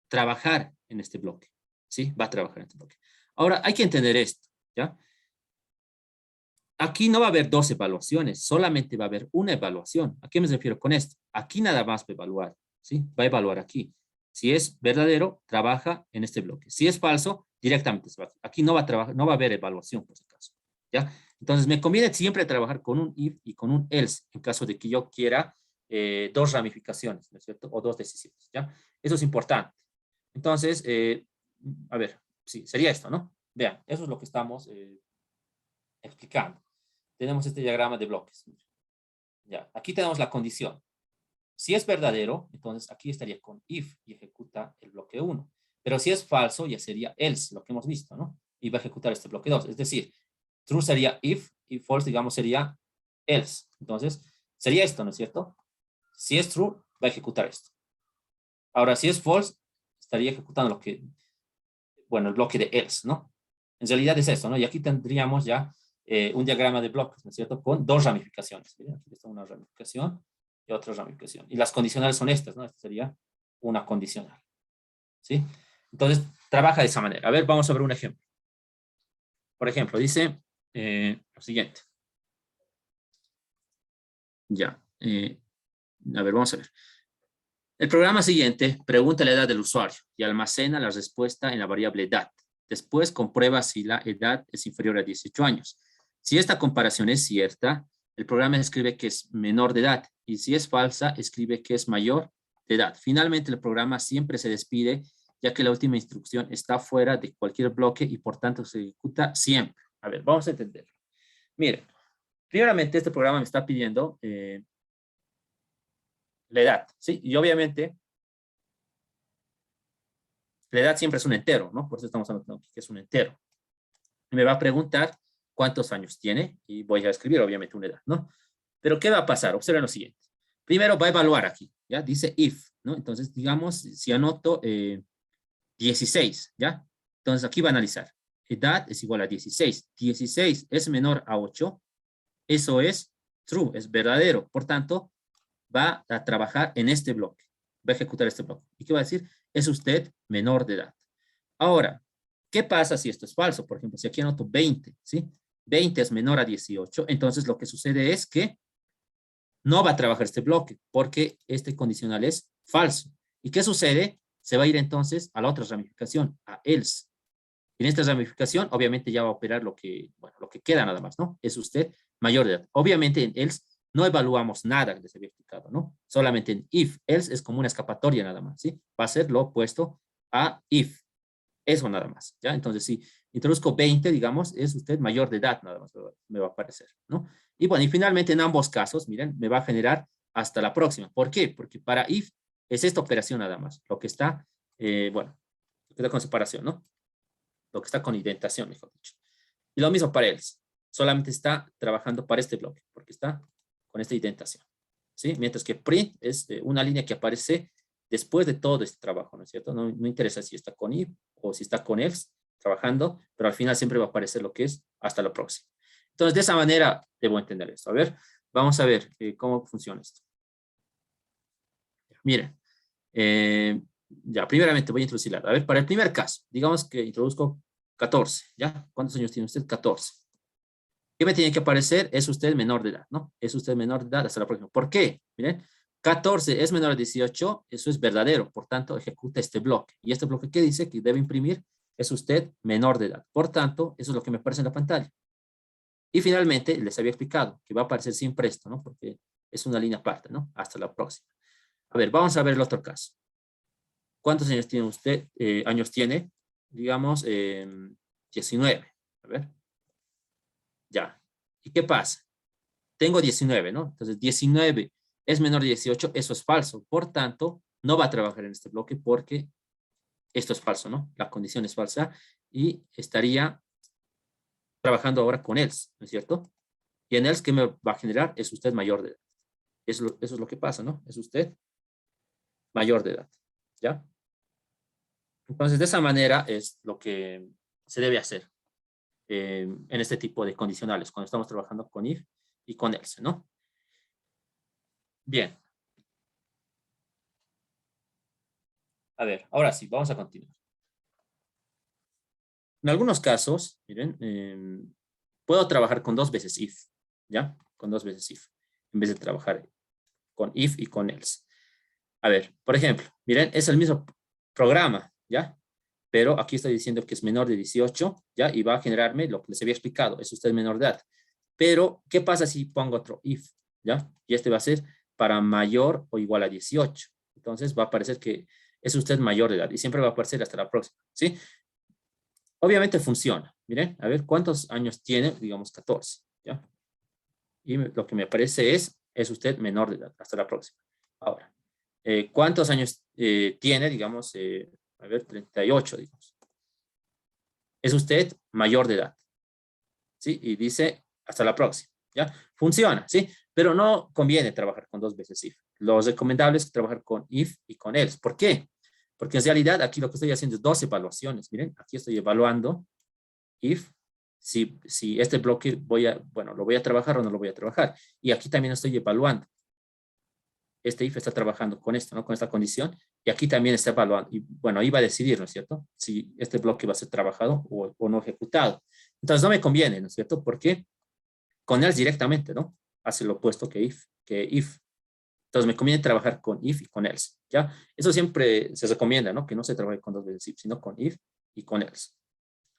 trabajar en este bloque, ¿sí? Va a trabajar en este bloque. Ahora hay que entender esto, ¿ya? Aquí no va a haber dos evaluaciones, solamente va a haber una evaluación. ¿A qué me refiero con esto? Aquí nada más va a evaluar, ¿sí? Va a evaluar aquí. Si es verdadero, trabaja en este bloque. Si es falso, directamente se va. Aquí no va a trabajar, no va a haber evaluación por si acaso. ¿ya? Entonces, me conviene siempre trabajar con un if y con un else, en caso de que yo quiera dos ramificaciones, ¿no es cierto? O dos decisiones, ¿ya? Eso es importante. Entonces, a ver, sí, sería esto, ¿no? Vean, eso es lo que estamos explicando. Tenemos este diagrama de bloques. Ya, aquí tenemos la condición. Si es verdadero, entonces aquí estaría con if y ejecuta el bloque 1. Pero si es falso, ya sería else, lo que hemos visto, ¿no? Y va a ejecutar este bloque 2. Es decir, true sería if y false, digamos, sería else. Entonces, sería esto, ¿no es cierto? Si es true, va a ejecutar esto. Ahora, si es false, estaría ejecutando lo que, bueno, el bloque de else, ¿no? En realidad es esto, ¿no? Y aquí tendríamos ya un diagrama de bloques, ¿no es cierto? Con dos ramificaciones. ¿Sí? Aquí está una ramificación y otra ramificación. Y las condicionales son estas, ¿no? Esta sería una condicional. ¿Sí? Entonces, trabaja de esa manera. A ver, vamos a ver un ejemplo. Por ejemplo, dice lo siguiente. Ya. A ver, vamos a ver. El programa siguiente pregunta la edad del usuario y almacena la respuesta en la variable edad. Después comprueba si la edad es inferior a 18 años. Si esta comparación es cierta, el programa escribe que es menor de edad y si es falsa, escribe que es mayor de edad. Finalmente, el programa siempre se despide ya que la última instrucción está fuera de cualquier bloque y por tanto se ejecuta siempre. A ver, vamos a entenderlo. Miren, primeramente este programa me está pidiendo la edad, ¿sí? Y obviamente la edad siempre es un entero, ¿no? Por eso estamos hablando aquí que es un entero. Me va a preguntar cuántos años tiene y voy a escribir obviamente una edad, ¿no? Pero ¿qué va a pasar? Observen lo siguiente. Primero va a evaluar aquí, ¿ya? Dice if, ¿no? Entonces, digamos, si anoto 16, ¿ya? Entonces aquí va a analizar. Edad es igual a 16. 16 es menor a 8. Eso es true, es verdadero. Por tanto, va a trabajar en este bloque. Va a ejecutar este bloque. ¿Y qué va a decir? Es usted menor de edad. Ahora, ¿qué pasa si esto es falso? Por ejemplo, si aquí anoto 20, ¿sí? 20 es menor a 18, entonces lo que sucede es que no va a trabajar este bloque porque este condicional es falso. ¿Y qué sucede? Se va a ir entonces a la otra ramificación, a else. En esta ramificación, obviamente ya va a operar lo que, bueno, lo que queda nada más, ¿no? Es usted mayor de edad. Obviamente en else no evaluamos nada que les había explicado, ¿no? Solamente en if. Else es como una escapatoria nada más, ¿sí? Va a ser lo opuesto a if. Eso nada más, ¿ya? Entonces, si introduzco 20, digamos, es usted mayor de edad, nada más me va a aparecer, ¿no? Y bueno, y finalmente en ambos casos, miren, me va a generar hasta la próxima. ¿Por qué? Porque para if es esta operación nada más, lo que está, bueno, lo que está con separación, ¿no? Lo que está con indentación, mejor dicho. Y lo mismo para else, solamente está trabajando para este bloque, porque está con esta indentación, ¿sí? Mientras que print es una línea que aparece después de todo este trabajo, ¿no es cierto? No, no interesa si está con if o si está con else trabajando, pero al final siempre va a aparecer lo que es hasta la próxima. Entonces, de esa manera debo entender esto. A ver, vamos a ver cómo funciona esto. Miren, ya, primeramente voy a introducir la. A ver, para el primer caso, digamos que introduzco 14, ¿ya? ¿Cuántos años tiene usted? 14. ¿Qué me tiene que aparecer? Es usted menor de edad, ¿no? Es usted menor de edad hasta la próxima. ¿Por qué? Miren, 14 es menor a 18, eso es verdadero, por tanto, ejecuta este bloque. ¿Y este bloque qué dice? Que debe imprimir, es usted menor de edad. Por tanto, eso es lo que me aparece en la pantalla. Y finalmente, les había explicado que va a aparecer siempre esto, ¿no? Porque es una línea aparte, ¿no? Hasta la próxima. A ver, vamos a ver el otro caso. ¿Cuántos años tiene usted? Años tiene, digamos, 19. A ver. Ya. ¿Y qué pasa? Tengo 19, ¿no? Entonces, 19 es menor de 18, eso es falso. Por tanto, no va a trabajar en este bloque porque esto es falso, ¿no? La condición es falsa y estaría trabajando ahora con else, ¿no es cierto? Y en else, ¿qué me va a generar? Es usted mayor de edad. Eso es lo que pasa, ¿no? Es usted mayor de edad, ¿ya? Entonces, de esa manera es lo que se debe hacer en este tipo de condicionales, cuando estamos trabajando con if y con else, ¿no? Bien. A ver, ahora sí, vamos a continuar. En algunos casos, miren, puedo trabajar con dos veces if, ¿ya? Con dos veces if, en vez de trabajar con if y con else. A ver, por ejemplo, miren, es el mismo programa, ¿ya? pero aquí estoy diciendo que es menor de 18, ¿ya? Y va a generarme lo que les había explicado, es usted menor de edad. Pero, ¿qué pasa si pongo otro if? ¿Ya? Y este va a ser para mayor o igual a 18. Entonces va a aparecer que es usted mayor de edad y siempre va a aparecer hasta la próxima, ¿sí? Obviamente funciona. Miren, a ver, ¿cuántos años tiene? Digamos 14, ¿ya? Y lo que me aparece es usted menor de edad. Hasta la próxima. Ahora, ¿cuántos años tiene? Digamos, a ver, 38, digamos. Es usted mayor de edad, ¿sí? Y dice hasta la próxima, ¿ya? Funciona, ¿sí? Pero no conviene trabajar con dos veces if. Lo recomendable es trabajar con if y con else. ¿Por qué? Porque en realidad aquí lo que estoy haciendo es dos evaluaciones. Miren, aquí estoy evaluando if, si este bloque bueno, lo voy a trabajar o no lo voy a trabajar. Y aquí también estoy evaluando. Este if está trabajando con esto, ¿no? Con esta condición. Y aquí también está evaluando. Y bueno, ahí va a decidir, ¿no es cierto? Si este bloque va a ser trabajado o no ejecutado. Entonces no me conviene, ¿no es cierto? Porque con else directamente, ¿no? Hace lo opuesto que if. Entonces me conviene trabajar con if y con else, ¿ya? Eso siempre se recomienda, ¿no? Que no se trabaje con dos veces if, sino con if y con else.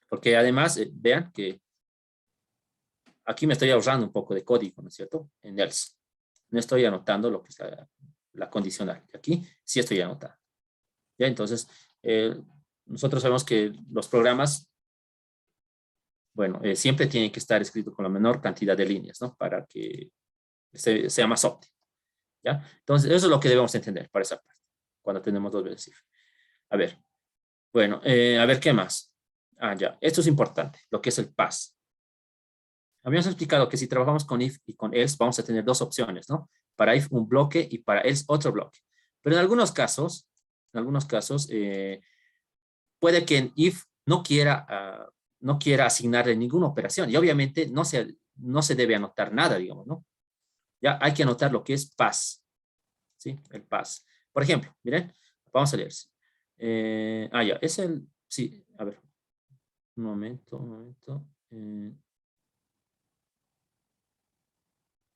Porque además, vean que aquí me estoy ahorrando un poco de código, ¿no es cierto? En else. No estoy anotando lo que es la condicional. Aquí sí estoy anotando. ¿Ya? Entonces, nosotros sabemos que los programas, bueno, siempre tienen que estar escritos con la menor cantidad de líneas, ¿no? Para que sea más óptimo. ¿Ya? Entonces, eso es lo que debemos entender para esa parte, cuando tenemos dos veces if. A ver, bueno, a ver, ¿qué más? Ah, ya, esto es importante, lo que es el pass. Habíamos explicado que si trabajamos con if y con else, vamos a tener dos opciones, ¿no? Para if un bloque y para else otro bloque. Pero en algunos casos, puede que en if no quiera asignarle ninguna operación y obviamente no se debe anotar nada, digamos, ¿no? Ya hay que anotar lo que es pass, ¿sí? El pass. Por ejemplo, miren, vamos a leer. Ya, es el, sí, a ver, un momento.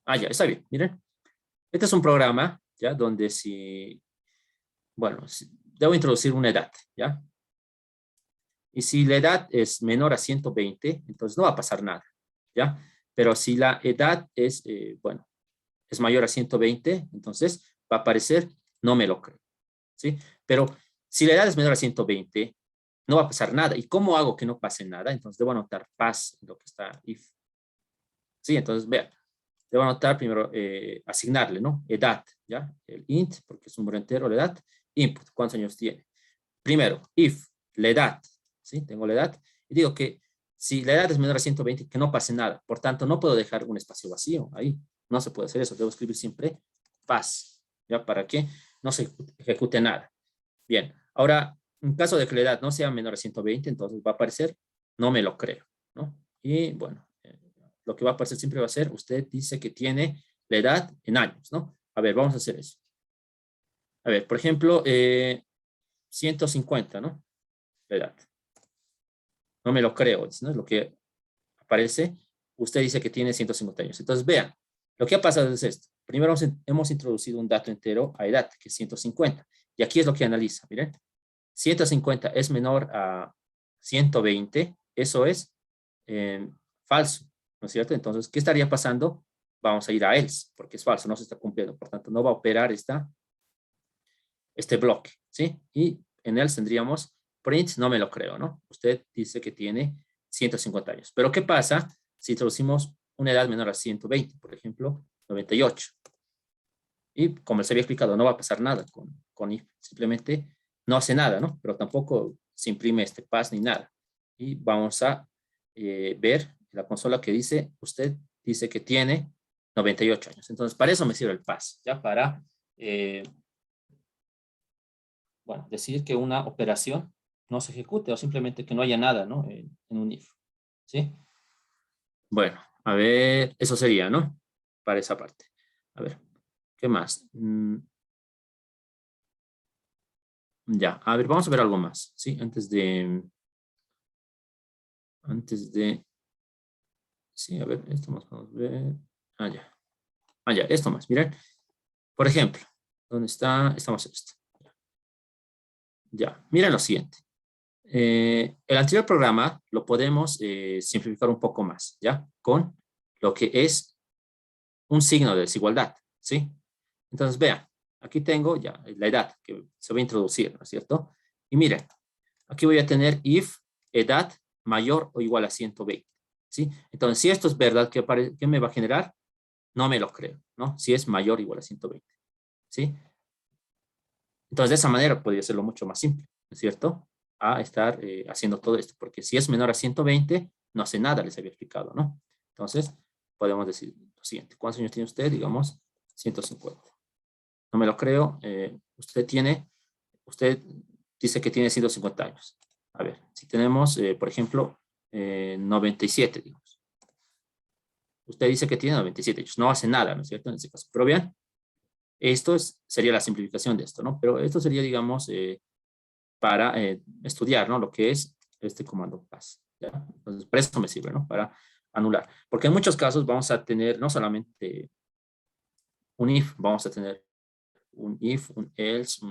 Ya, está bien, miren. Este es un programa, ¿ya? Donde bueno, debo introducir una edad, ¿ya? Y si la edad es menor a 120, entonces no va a pasar nada, ¿ya? Pero si la edad es, bueno, es mayor a 120, entonces va a aparecer, no me lo creo, ¿sí? Pero si la edad es menor a 120, no va a pasar nada. ¿Y cómo hago que no pase nada? Entonces debo anotar pass en lo que está if. ¿Sí? Entonces, vean, debo anotar primero, asignarle, ¿no? Edad, ¿ya? El int, porque es un número entero, la edad. Input, ¿cuántos años tiene? Primero, if, la edad, ¿sí? Tengo la edad. Y digo que si la edad es menor a 120, que no pase nada. Por tanto, no puedo dejar un espacio vacío ahí. No se puede hacer eso. Debo escribir siempre pass, ¿ya? Para que no se ejecute nada. Bien, ahora, en caso de que la edad no sea menor a 120, entonces va a aparecer, no me lo creo, ¿no? Y bueno, lo que va a aparecer siempre va a ser, usted dice que tiene la edad en años, ¿no? A ver, vamos a hacer eso. A ver, por ejemplo, 150, ¿no? La edad. No me lo creo, ¿no? Es lo que aparece. Usted dice que tiene 150 años. Entonces, vean, lo que ha pasado es esto. Primero hemos introducido un dato entero a edad, que es 150. Y aquí es lo que analiza, miren. 150 es menor a 120, eso es falso, ¿no es cierto? Entonces, ¿qué estaría pasando? Vamos a ir a else, porque es falso, no se está cumpliendo, por tanto, no va a operar este bloque, ¿sí? Y en else tendríamos print, no me lo creo, ¿no? Usted dice que tiene 150 años. Pero ¿qué pasa si introducimos una edad menor a 120, por ejemplo, 98? Y como les había explicado, no va a pasar nada con if, simplemente no hace nada, ¿no? Pero tampoco se imprime este pass ni nada. Y vamos a ver la consola que dice, usted dice que tiene 98 años. Entonces, para eso me sirve el pass, ¿ya? Para, bueno, decir que una operación no se ejecute o simplemente que no haya nada, ¿no? En un if, ¿sí? Bueno, a ver, eso sería, ¿no? Para esa parte. A ver, ¿qué más? Ya, a ver, vamos a ver algo más, ¿sí? Sí, a ver, esto más vamos a ver. Ya. Ya, esto más, miren. Por ejemplo, ¿dónde está? Estamos en esto. Ya, miren lo siguiente. El anterior programa lo podemos simplificar un poco más, ¿ya? Con lo que es un signo de desigualdad, ¿sí? Entonces, vean, aquí tengo ya la edad que se va a introducir, ¿no es cierto? Y miren, aquí voy a tener if edad mayor o igual a 120, ¿sí? Entonces, si esto es verdad, ¿qué me va a generar? No me lo creo, ¿no? Si es mayor o igual a 120, ¿sí? Entonces, de esa manera podría serlo mucho más simple, ¿no es cierto? A estar haciendo todo esto, porque si es menor a 120, no hace nada, les había explicado, ¿no? Entonces, podemos decir lo siguiente. ¿Cuántos años tiene usted? Digamos, 150. No me lo creo. Usted dice que tiene 150 años. A ver, si tenemos, por ejemplo, 97, digamos. Usted dice que tiene 97 años. No hace nada, ¿no es cierto? En ese caso. Pero bien, sería la simplificación de esto, ¿no? Pero esto sería, digamos, para estudiar, ¿no? Lo que es este comando pass, ¿ya? Entonces, para eso me sirve, ¿no? Para anular. Porque en muchos casos vamos a tener no solamente un if, vamos a tener un if, un else,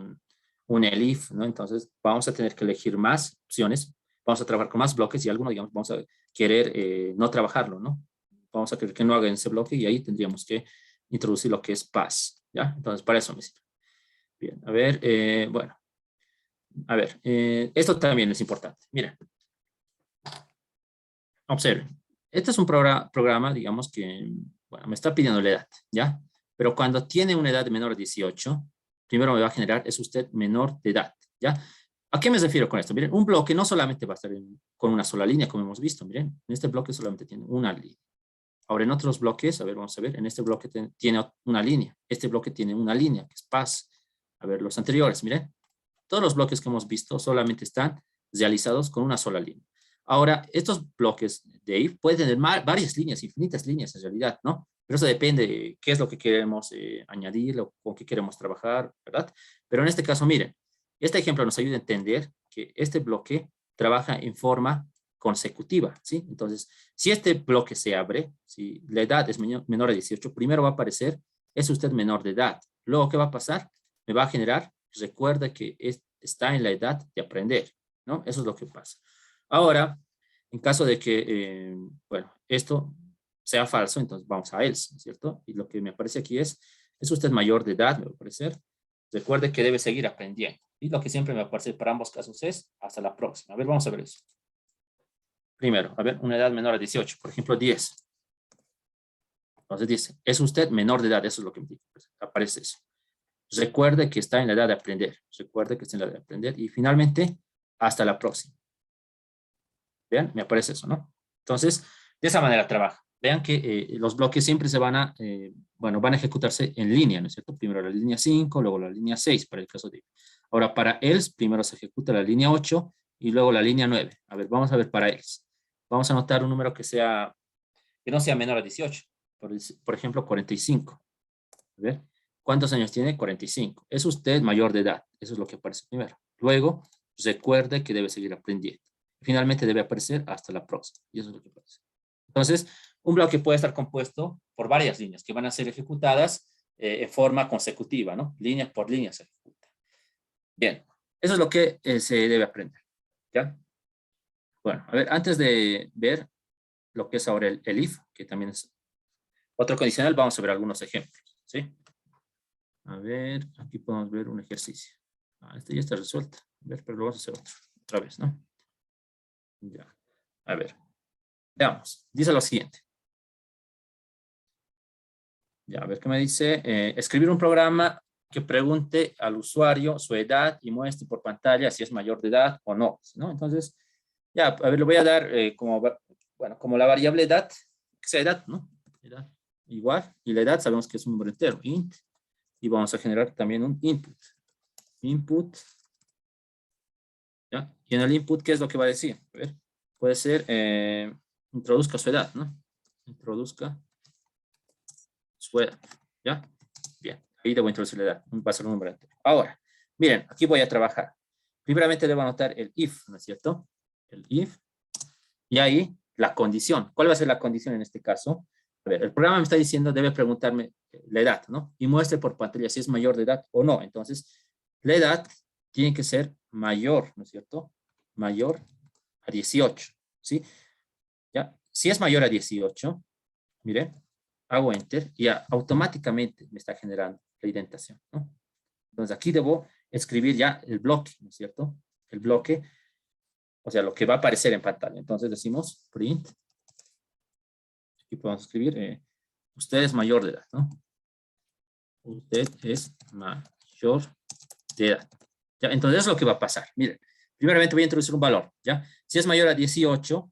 un elif, ¿no? Entonces, vamos a tener que elegir más opciones, vamos a trabajar con más bloques y algunos, digamos, vamos a querer no trabajarlo, ¿no? Vamos a querer que no hagan ese bloque y ahí tendríamos que introducir lo que es pass, ¿ya? Entonces, para eso me sirve. Bien, a ver, bueno. A ver, esto también es importante. Miren, observen. Este es un programa, digamos que, bueno, me está pidiendo la edad, ¿ya? Pero cuando tiene una edad menor de 18, primero me va a generar, es usted menor de edad, ¿ya? ¿A qué me refiero con esto? Miren, un bloque no solamente va a estar con una sola línea, como hemos visto, miren, en este bloque solamente tiene una línea. Ahora, en otros bloques, a ver, vamos a ver, en este bloque tiene una línea. Este bloque tiene una línea, que es pass. A ver, los anteriores, miren. Todos los bloques que hemos visto solamente están realizados con una sola línea. Ahora, estos bloques de if pueden tener varias líneas, infinitas líneas en realidad, ¿no? Pero eso depende de qué es lo que queremos añadir o con qué queremos trabajar, ¿verdad? Pero en este caso, miren, este ejemplo nos ayuda a entender que este bloque trabaja en forma consecutiva, ¿sí? Entonces, si este bloque se abre, si la edad es menor a 18, primero va a aparecer, es usted menor de edad. Luego, ¿qué va a pasar? Me va a generar, recuerda que está en la edad de aprender, ¿no? Eso es lo que pasa. Ahora, en caso de que, bueno, esto sea falso, entonces vamos a else, ¿no es cierto? Y lo que me aparece aquí es usted mayor de edad, me va a aparecer. Recuerde que debe seguir aprendiendo. Y lo que siempre me aparece para ambos casos es hasta la próxima. A ver, vamos a ver eso. Primero, a ver, una edad menor a 18, por ejemplo, 10. Entonces dice, es usted menor de edad, eso es lo que me dice, pues, aparece eso. Recuerde que está en la edad de aprender. Recuerde que está en la edad de aprender. Y finalmente, hasta la próxima. Vean, me aparece eso, ¿no? Entonces, de esa manera trabaja. Vean que los bloques siempre se van a, bueno, van a ejecutarse en línea, ¿no es cierto? Primero la línea 5, luego la línea 6 para el caso de... Ahora, para else, primero se ejecuta la línea 8 y luego la línea 9. A ver, vamos a ver para else. Vamos a anotar un número que no sea menor a 18. Por ejemplo, 45. A ver, ¿cuántos años tiene? 45. Es usted mayor de edad. Eso es lo que aparece primero. Luego, recuerde que debe seguir aprendiendo. Finalmente debe aparecer hasta la próxima. Y eso es lo que aparece. Entonces, un bloque puede estar compuesto por varias líneas que van a ser ejecutadas en forma consecutiva, ¿no? Línea por línea se ejecuta. Bien, eso es lo que se debe aprender. ¿Ya? Bueno, a ver, antes de ver lo que es ahora el if, que también es otro condicional, vamos a ver algunos ejemplos, ¿sí? A ver, aquí podemos ver un ejercicio. Este ya está resuelto. A ver, pero lo vamos a hacer otra vez, ¿no? Ya. A ver, veamos. Dice lo siguiente. Ya, a ver qué me dice. Escribir un programa que pregunte al usuario su edad y muestre por pantalla si es mayor de edad o no, ¿no? Entonces, ya, a ver, le voy a dar bueno, como la variable edad, que sea edad, ¿no? Edad igual, y la edad sabemos que es un número entero, int, y vamos a generar también un input. Input, ¿ya? Y en el input, ¿qué es lo que va a decir? A ver, puede ser, introduzca su edad, ¿no? Introduzca su edad, ¿ya? Bien, ahí debo introducir la edad, va a ser un número entero. Ahora, miren, aquí voy a trabajar. Primeramente debo anotar el if, ¿no es cierto? El if, y ahí la condición. ¿Cuál va a ser la condición en este caso? A ver, el programa me está diciendo, debe preguntarme la edad, ¿no? Y muestre por pantalla si es mayor de edad o no. Entonces, la edad tiene que ser mayor, ¿no es cierto? mayor a 18, ¿sí? ¿Ya? Si es mayor a 18, mire, hago enter y ya automáticamente me está generando la indentación, ¿no? Entonces aquí debo escribir ya el bloque, ¿no es cierto? El bloque, o sea, lo que va a aparecer en pantalla. Entonces decimos print, aquí podemos escribir, usted es mayor de edad, ¿no? Usted es mayor de edad. ¿Ya? Entonces es lo que va a pasar. Miren, primeramente voy a introducir un valor, ¿ya? Si es mayor a 18,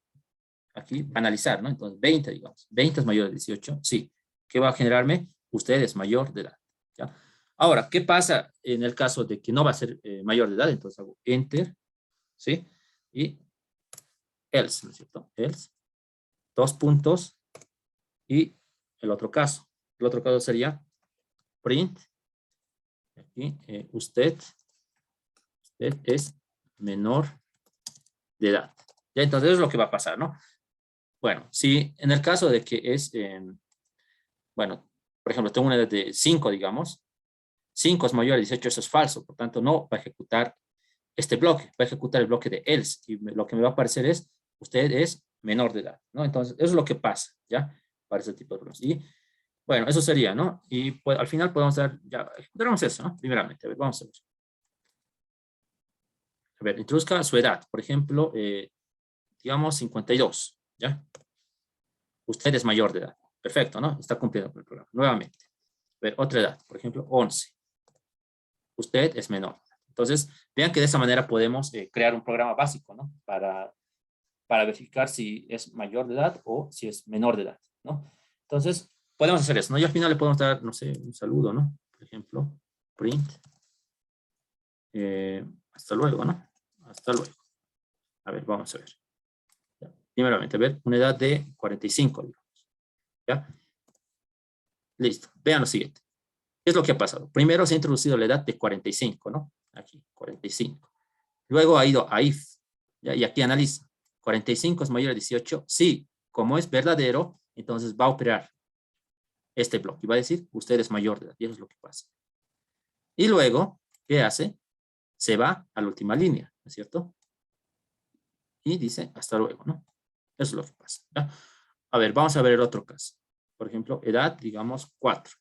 aquí, analizar, ¿no? Entonces 20, digamos. 20 es mayor a 18, sí. ¿Qué va a generarme? Usted es mayor de edad, ¿ya? Ahora, ¿qué pasa en el caso de que no va a ser mayor de edad? Entonces hago enter, ¿sí? Y else, ¿no es cierto? Else, dos puntos, y el otro caso. El otro caso sería print, aquí, usted es menor de edad. Ya, entonces es lo que va a pasar, ¿no? Bueno, si en el caso de que es, bueno, por ejemplo, tengo una edad de 5, digamos, 5 es mayor a 18, eso es falso, por tanto no va a ejecutar este bloque, va a ejecutar el bloque de else, y lo que me va a aparecer es, usted es menor de edad, ¿no? Entonces, eso es lo que pasa, ¿ya? Para ese tipo de problemas. Y, bueno, eso sería, ¿no? Y pues, al final podemos dar, ya, ejecutaremos eso, ¿no? Primeramente, a ver, vamos a ver. A ver, introduzca su edad, por ejemplo, digamos 52, ¿ya? Usted es mayor de edad. Perfecto, ¿no? Está cumpliendo con el programa. Nuevamente. A ver, otra edad, por ejemplo, 11. Usted es menor. Entonces, vean que de esa manera podemos crear un programa básico, ¿no? Para verificar si es mayor de edad o si es menor de edad, ¿no? Entonces, podemos hacer eso, ¿no? Y al final le podemos dar, no sé, un saludo, ¿no? Por ejemplo, print. Hasta luego, ¿no? Hasta luego. A ver, vamos a ver. Primeramente, a ver, una edad de 45, digamos. ¿Ya? Listo. Vean lo siguiente. ¿Qué es lo que ha pasado? Primero se ha introducido la edad de 45, ¿no? Aquí, 45. Luego ha ido a if, ¿ya? Y aquí analiza. 45 es mayor a 18. Sí, como es verdadero, entonces va a operar este bloque. Y va a decir, usted es mayor de edad. Y eso es lo que pasa. Y luego, ¿qué hace? Se va a la última línea, ¿no es cierto? Y dice, hasta luego, ¿no? Eso es lo que pasa, ¿ya? A ver, vamos a ver el otro caso. Por ejemplo, edad, digamos, 4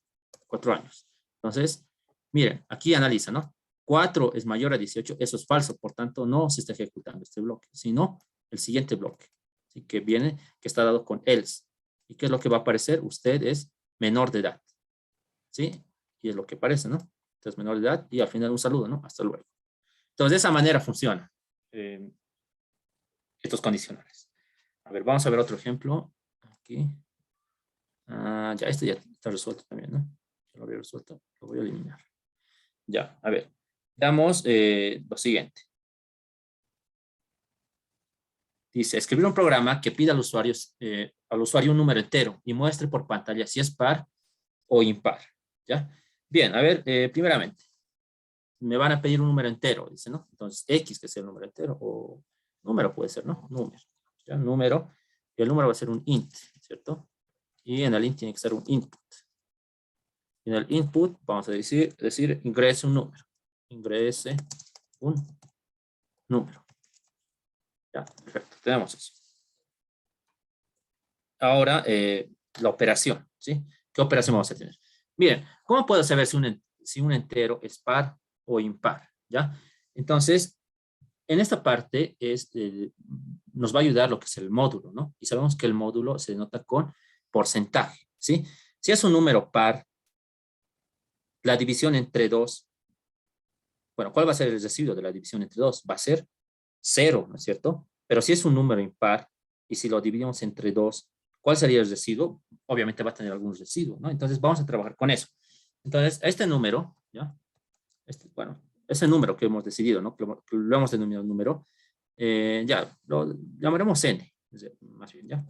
años. Entonces, miren, aquí analiza, ¿no? 4 es mayor a 18, eso es falso, por tanto, no se está ejecutando este bloque, sino el siguiente bloque, ¿sí? Que viene, que está dado con else. ¿Y qué es lo que va a aparecer? Usted es menor de edad, ¿sí? Y es lo que aparece, ¿no? Entonces, menor de edad, y al final un saludo, ¿no? Hasta luego. Entonces, de esa manera funciona estos condicionales. A ver, vamos a ver otro ejemplo. Aquí. Ya, este ya está resuelto también, ¿no? Ya lo había resuelto, lo voy a eliminar. Ya, a ver. Veamos lo siguiente. Dice, escribir un programa que pida al usuario un número entero y muestre por pantalla si es par o impar. ¿Ya? Bien, a ver, primeramente, me van a pedir un número entero, dice, ¿no? Entonces, X, que sea el número entero, o número puede ser, ¿no? Número. ¿Ya? Número, y el número va a ser un int, ¿cierto? Y en el int tiene que ser un input. En el input vamos a decir ingrese un número. Ingrese un número. Ya, perfecto. Tenemos eso. Ahora, la operación, ¿sí? ¿Qué operación vamos a tener? Miren, ¿cómo puedo saber si un entero es par o impar? ¿Ya? Entonces, en esta parte nos va a ayudar lo que es el módulo, ¿no? Y sabemos que el módulo se denota con porcentaje, ¿sí? Si es un número par, la división entre 2, bueno, ¿cuál va a ser el residuo de la división entre 2? Va a ser 0, ¿no es cierto? Pero si es un número impar y si lo dividimos entre 2, ¿cuál sería el residuo? Obviamente va a tener algún residuo, ¿no? Entonces vamos a trabajar con eso. Entonces, este número, ¿ya? Bueno, ese número que hemos decidido, ¿no? Que lo hemos denominado número, ya, lo llamaremos n, más bien, ¿ya?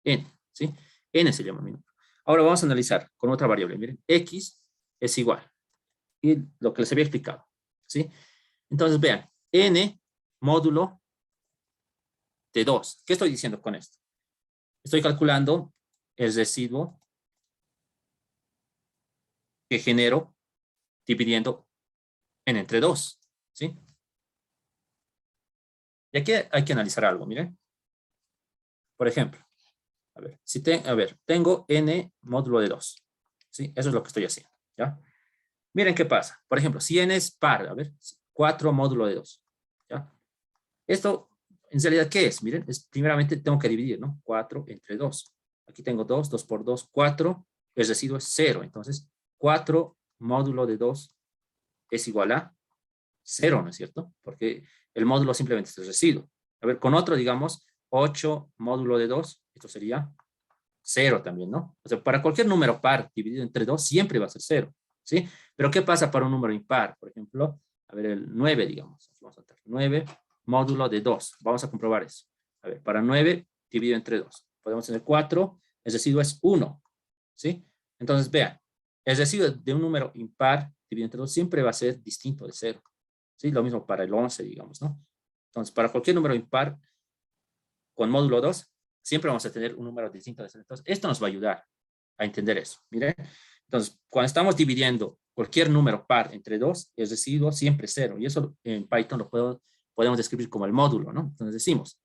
N, ¿sí? N se llama mi número. Ahora vamos a analizar con otra variable. Miren, x es igual. Y lo que les había explicado, ¿sí? Entonces, vean, n módulo de 2. ¿Qué estoy diciendo con esto? Estoy calculando el residuo que genero dividiendo n entre 2, ¿sí? Y aquí hay que analizar algo, miren. Por ejemplo, a ver, tengo n módulo de 2. ¿Sí? Eso es lo que estoy haciendo, ¿ya? Miren qué pasa. Por ejemplo, si n es par, a ver, 4 módulo de 2, ¿ya? Esto, en realidad, ¿qué es? Miren, primeramente tengo que dividir, ¿no? 4 entre 2. Aquí tengo 2, 2 por 2, 4. El residuo es 0. Entonces, 4 módulo de 2 es igual a 0, ¿no es cierto? Porque el módulo simplemente es el residuo. A ver, con otro, digamos, 8 módulo de 2, esto sería 0 también, ¿no? O sea, para cualquier número par dividido entre 2, siempre va a ser 0, ¿sí? Pero ¿qué pasa para un número impar? Por ejemplo, a ver, el 9, digamos. Vamos a tener 9 módulo de 2. Vamos a comprobar eso. A ver, para 9 dividido entre 2. Podemos tener 4, el residuo es 1, ¿sí? Entonces, vean, el residuo de un número impar dividido entre 2 siempre va a ser distinto de 0. ¿Sí? Lo mismo para el 11, digamos, ¿no? Entonces, para cualquier número impar con módulo 2, siempre vamos a tener un número distinto de 0. Entonces, esto nos va a ayudar a entender eso. Miren, entonces, cuando estamos dividiendo cualquier número par entre 2, el residuo siempre es 0. Y eso en Python lo podemos describir como el módulo, ¿no? Entonces decimos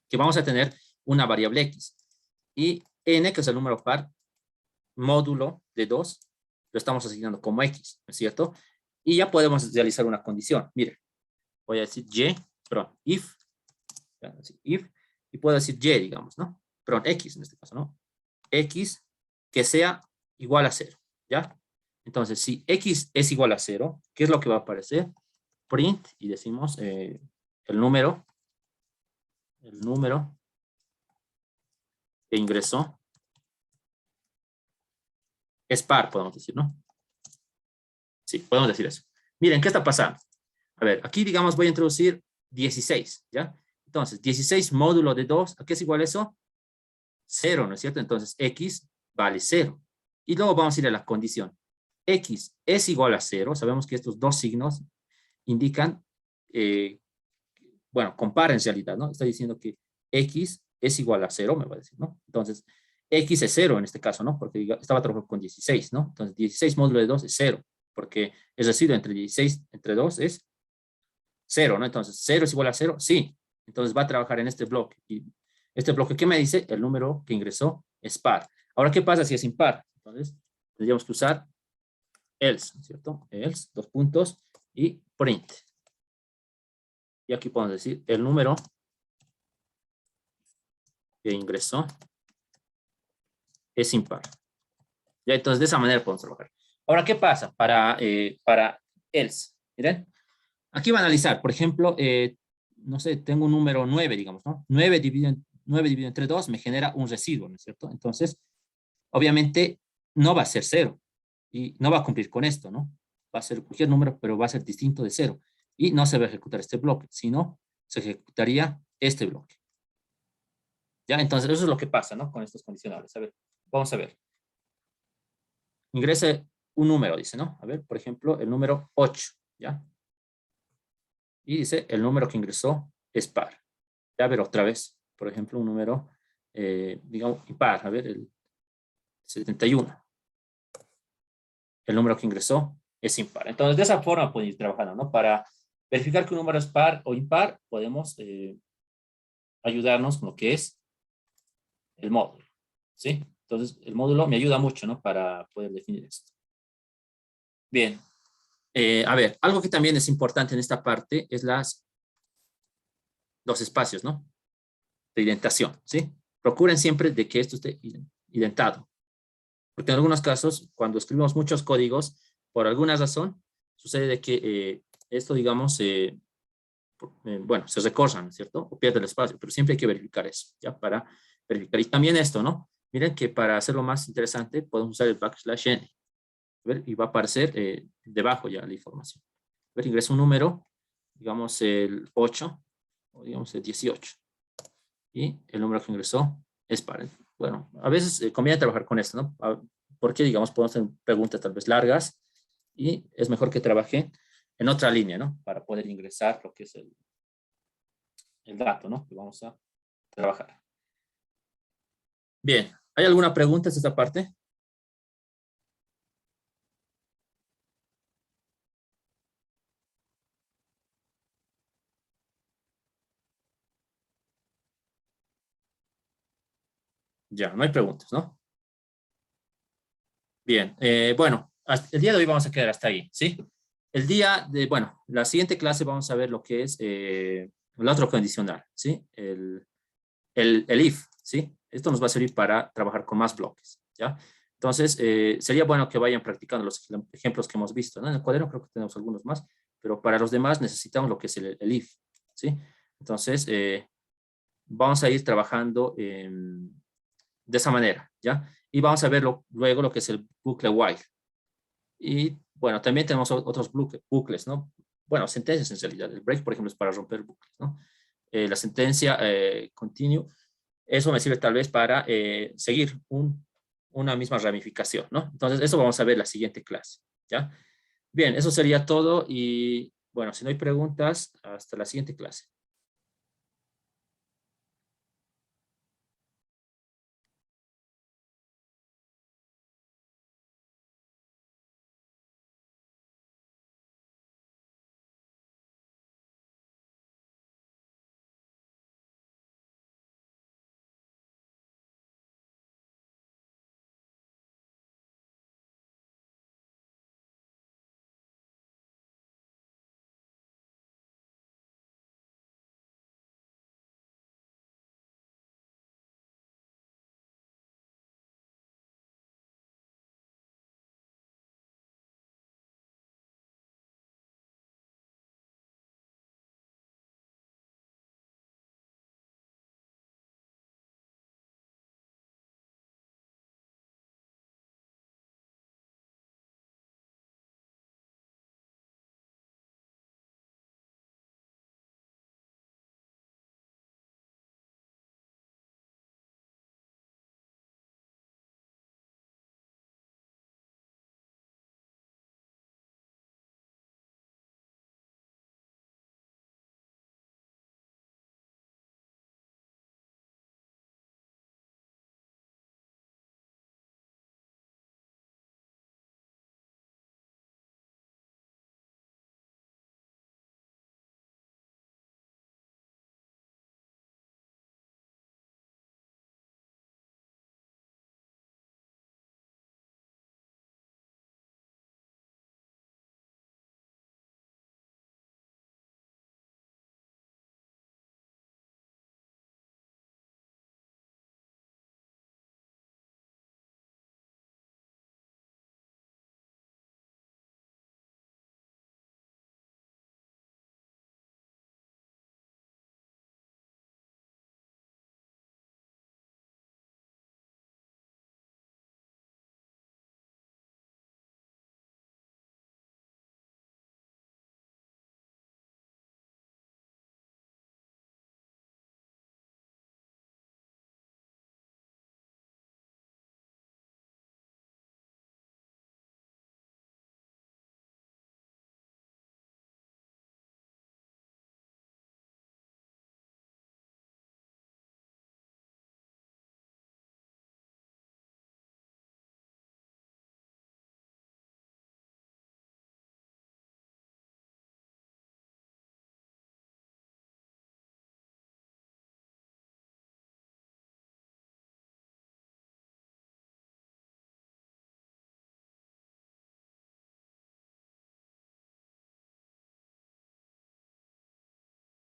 que vamos a tener una variable x. Y n, que es el número par, módulo de 2, lo estamos asignando como x, ¿no es cierto? Y ya podemos realizar una condición. Miren, voy a decir if, y puedo decir y, digamos, ¿no? Perdón, x en este caso, ¿no? X que sea igual a 0, ¿ya? Entonces, si x es igual a 0, ¿qué es lo que va a aparecer? Print, y decimos el número que ingresó es par, podemos decir, ¿no? Sí, podemos decir eso. Miren, ¿qué está pasando? A ver, aquí, digamos, voy a introducir 16, ¿ya? Entonces, 16 módulo de 2, ¿a qué es igual eso? 0, ¿no es cierto? Entonces, x vale 0. Y luego vamos a ir a la condición. X es igual a 0. Sabemos que estos dos signos indican, bueno, compara en realidad, ¿no? Está diciendo que x es igual a 0, me va a decir, ¿no? Entonces, x es 0 en este caso, ¿no? Porque estaba trabajando con 16, ¿no? Entonces, 16 módulo de 2 es 0, porque el residuo entre 16 entre 2 es 0, ¿no? Entonces, 0 es igual a 0, sí. Entonces, va a trabajar en este bloque. Y este bloque, ¿qué me dice? El número que ingresó es par. Ahora, ¿qué pasa si es impar? Entonces, tendríamos que usar else, ¿cierto? Else, dos puntos, y print. Y aquí podemos decir el número que ingresó es impar. Ya, entonces de esa manera podemos trabajar. Ahora, ¿qué pasa para else? Miren, aquí va a analizar, por ejemplo, no sé, tengo un número 9, digamos, ¿no? 9 dividido entre 2 me genera un residuo, ¿no es cierto? Entonces, obviamente, no va a ser 0 y no va a cumplir con esto, ¿no? Va a ser cualquier número, pero va a ser distinto de 0 y no se va a ejecutar este bloque, sino se ejecutaría este bloque. ¿Ya? Entonces, eso es lo que pasa, ¿no? Con estos condicionales. A ver, vamos a ver. Ingrese un número, dice, ¿no? A ver, por ejemplo, el número 8, ¿ya? Y dice, el número que ingresó es par. Ya, a ver, otra vez, por ejemplo, un número, digamos, impar, a ver, el 71. El número que ingresó es impar. Entonces, de esa forma pueden ir trabajando, ¿no? Para verificar que un número es par o impar, podemos ayudarnos con lo que es el módulo, ¿sí? Entonces, el módulo me ayuda mucho, ¿no? Para poder definir esto. Bien. A ver, algo que también es importante en esta parte es los espacios, ¿no? De indentación, ¿sí? Procuren siempre de que esto esté indentado. Porque en algunos casos, cuando escribimos muchos códigos, por alguna razón, sucede de que esto, digamos, bueno, se recorsan, ¿cierto? O pierde el espacio, pero siempre hay que verificar eso, ¿ya? Para verificar. Y también esto, ¿no? Miren que para hacerlo más interesante, podemos usar el \n. ¿Ver? Y va a aparecer debajo ya la información. ¿Ver? Ingresa un número, digamos el 8, o digamos el 18. Y el número que ingresó es par. Bueno, a veces conviene trabajar con esto, ¿no? Porque, digamos, podemos hacer preguntas tal vez largas y es mejor que trabaje en otra línea, ¿no? Para poder ingresar lo que es el dato, ¿no? Que vamos a trabajar. Bien, ¿hay alguna pregunta en esta parte? Ya, no hay preguntas, ¿no? Bien, bueno, el día de hoy vamos a quedar hasta ahí, ¿sí? El día de, bueno, la siguiente clase vamos a ver lo que es el otro condicional, ¿sí? El if, ¿sí? Esto nos va a servir para trabajar con más bloques, ¿ya? Entonces, sería bueno que vayan practicando los ejemplos que hemos visto, ¿no? En el cuaderno creo que tenemos algunos más, pero para los demás necesitamos lo que es el if, ¿sí? Entonces, vamos a ir trabajando de esa manera, ¿ya? Y vamos a ver luego lo que es el bucle while. Y, bueno, también tenemos otros bucles, ¿no? Bueno, sentencias en realidad. El break, por ejemplo, es para romper bucles, ¿no? La sentencia continue, eso me sirve tal vez para seguir una misma ramificación, ¿no? Entonces, eso vamos a ver en la siguiente clase, ¿ya? Bien, eso sería todo y, bueno, si no hay preguntas, hasta la siguiente clase.